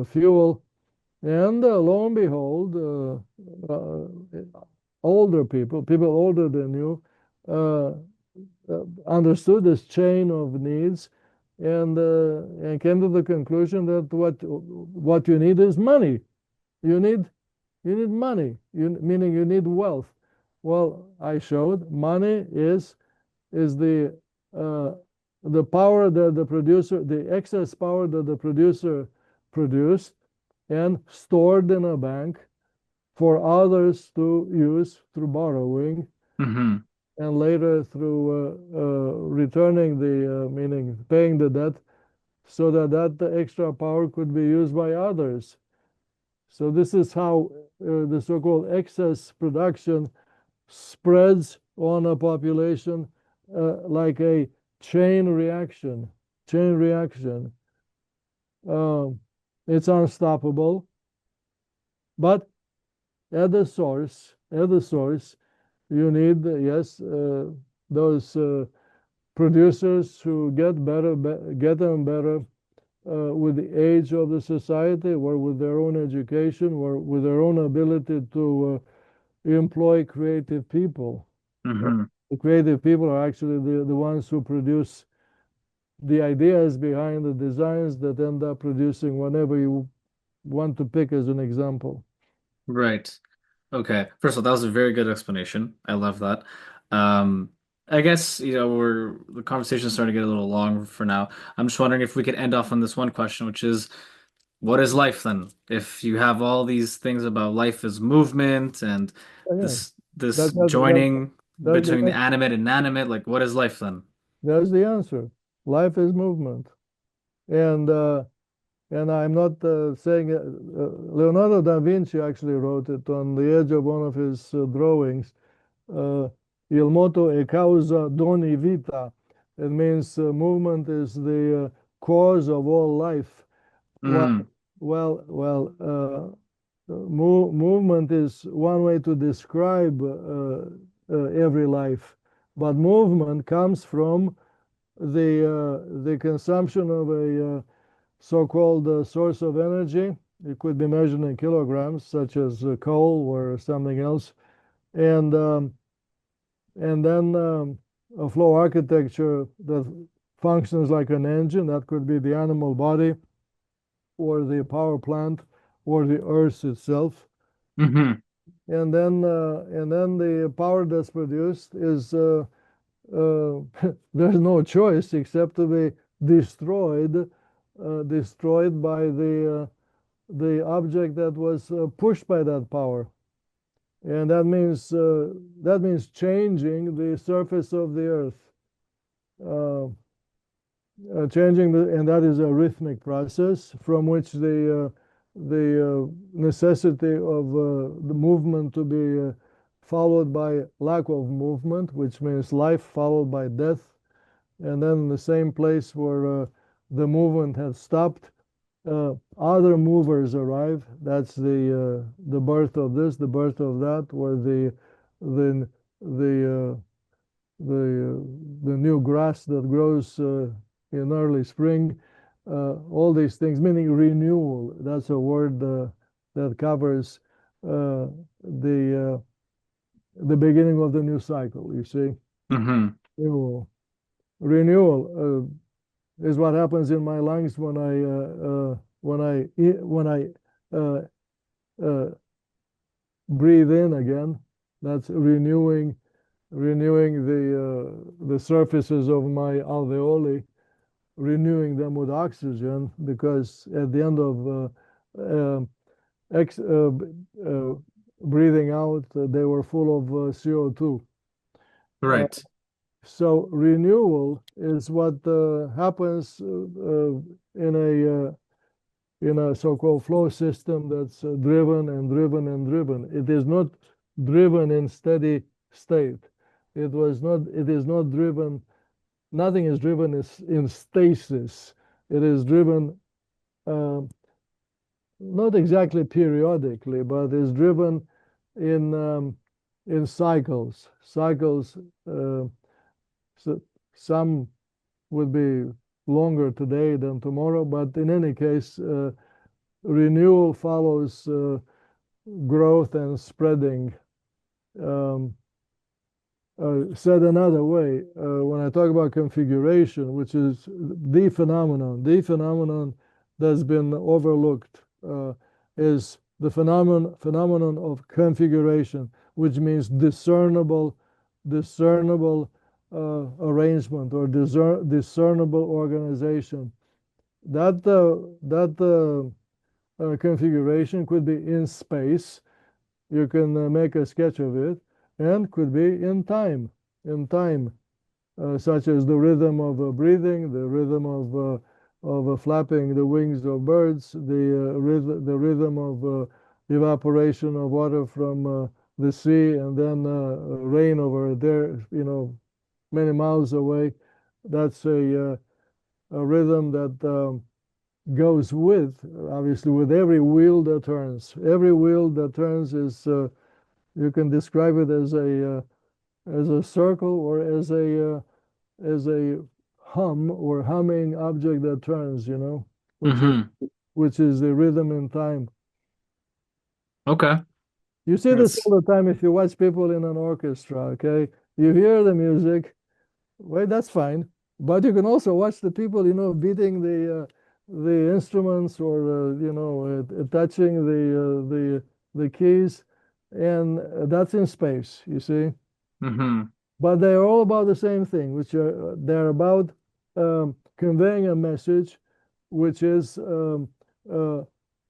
fuel. And lo and behold, older people older than you, uh, understood this chain of needs and came to the conclusion that what you need is money. You need you need money, meaning you need wealth. Well, I showed money is uh, the power that the producer, the excess power that the producer produced and stored in a bank for others to use through borrowing Hmm. and later through returning meaning paying the debt so that that extra power could be used by others. So this is how the so-called excess production spreads on a population like a chain reaction. Chain reaction. Um, it's unstoppable, but at the source, you need yes those producers who get them better with the age of the society, or with their own education, or with their own ability to employ creative people. Uh, Hmm. the creative people are actually the ones who produce the ideas behind the designs that end up producing whatever you want to pick as an example. Right. Okay. First of all, that was a very good explanation. I love that. Um, I guess, the conversation's starting to get a little long for now. I'm just wondering if we could end off on this one question, which is, what is life then? If you have all these things about life as movement and Yeah, this that, that, that, joining that's the between the answer. animate and inanimate, like what is life then? That's the answer. Life is movement. And I'm not saying Leonardo da Vinci actually wrote it on the edge of one of his drawings. Uh, Il moto è causa d'ogni vita. It means movement is the cause of all life. Well, Mm, movement is one way to describe every life, but movement comes from the consumption of a so-called source of energy. It could be measured in kilograms, such as coal or something else, and um, and then a flow architecture that functions like an engine. That could be the animal body, or the power plant, or the earth itself. hmm And then the power that's produced is there's no choice except to be destroyed by the object that was pushed by that power. And that means changing the surface of the earth. Uh, and that is a rhythmic process from which the necessity of the movement to be followed by lack of movement, which means life followed by death, and then in the same place where the movement has stopped, other movers arrive. That's the birth of this, the birth of that, where the the the new grass that grows in early spring, all these things, meaning renewal. That's a word that covers the the beginning of the new cycle. You see, hmm renewal. Renewal is what happens in my lungs when I uh, uh, breathe in again. That's renewing the surfaces of my alveoli, renewing them with oxygen, because at the end of uh, ex, uh, breathing out, they were full of CO2. Uh, Right. so renewal is what happens in a so-called flow system that's driven and driven and driven. It is not driven in steady state. It is not driven, nothing is driven in stasis. It is driven uh, not exactly periodically, but is driven in um, in cycles. Cycles, so some would be longer today than tomorrow, but in any case, renewal follows growth and spreading. Um, Said another way, when I talk about configuration, which is the phenomenon that's been overlooked is the phenomenon of configuration, which means discernible arrangement, or discernible organization. That configuration could be in space. You can make a sketch of it, and could be in time, such as the rhythm of breathing, the rhythm of flapping the wings of birds, the rhythm of evaporation of water from the sea, and then rain over there, many miles away. That's a rhythm that goes obviously, with every wheel that turns. Every wheel that turns is you can describe it as a circle, or as a hum or humming object that turns, which is hmm which is the rhythm in time. Okay. You see this That's all the time if you watch people in an orchestra, okay? You hear the music, well, that's fine, but you can also watch the people, beating the instruments, or touching the keys, and that's in space, you see. hmm But they're all about the same thing, which they're about conveying a message, which is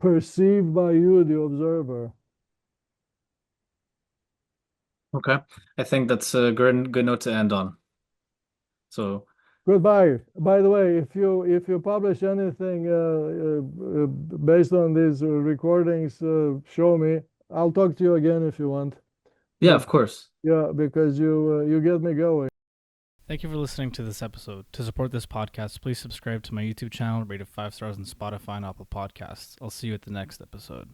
perceived by you, the observer. Okay. I think that's a good note to end on. So, Goodbye. By the way, if you publish anything based on these recordings, show me. I'll talk to you again if you want. yeah, But of course. yeah, because you get me going. Thank you for listening to this episode. To support this podcast, please subscribe to my YouTube channel, rate it 5 stars on Spotify and Apple Podcasts. I'll see you at the next episode.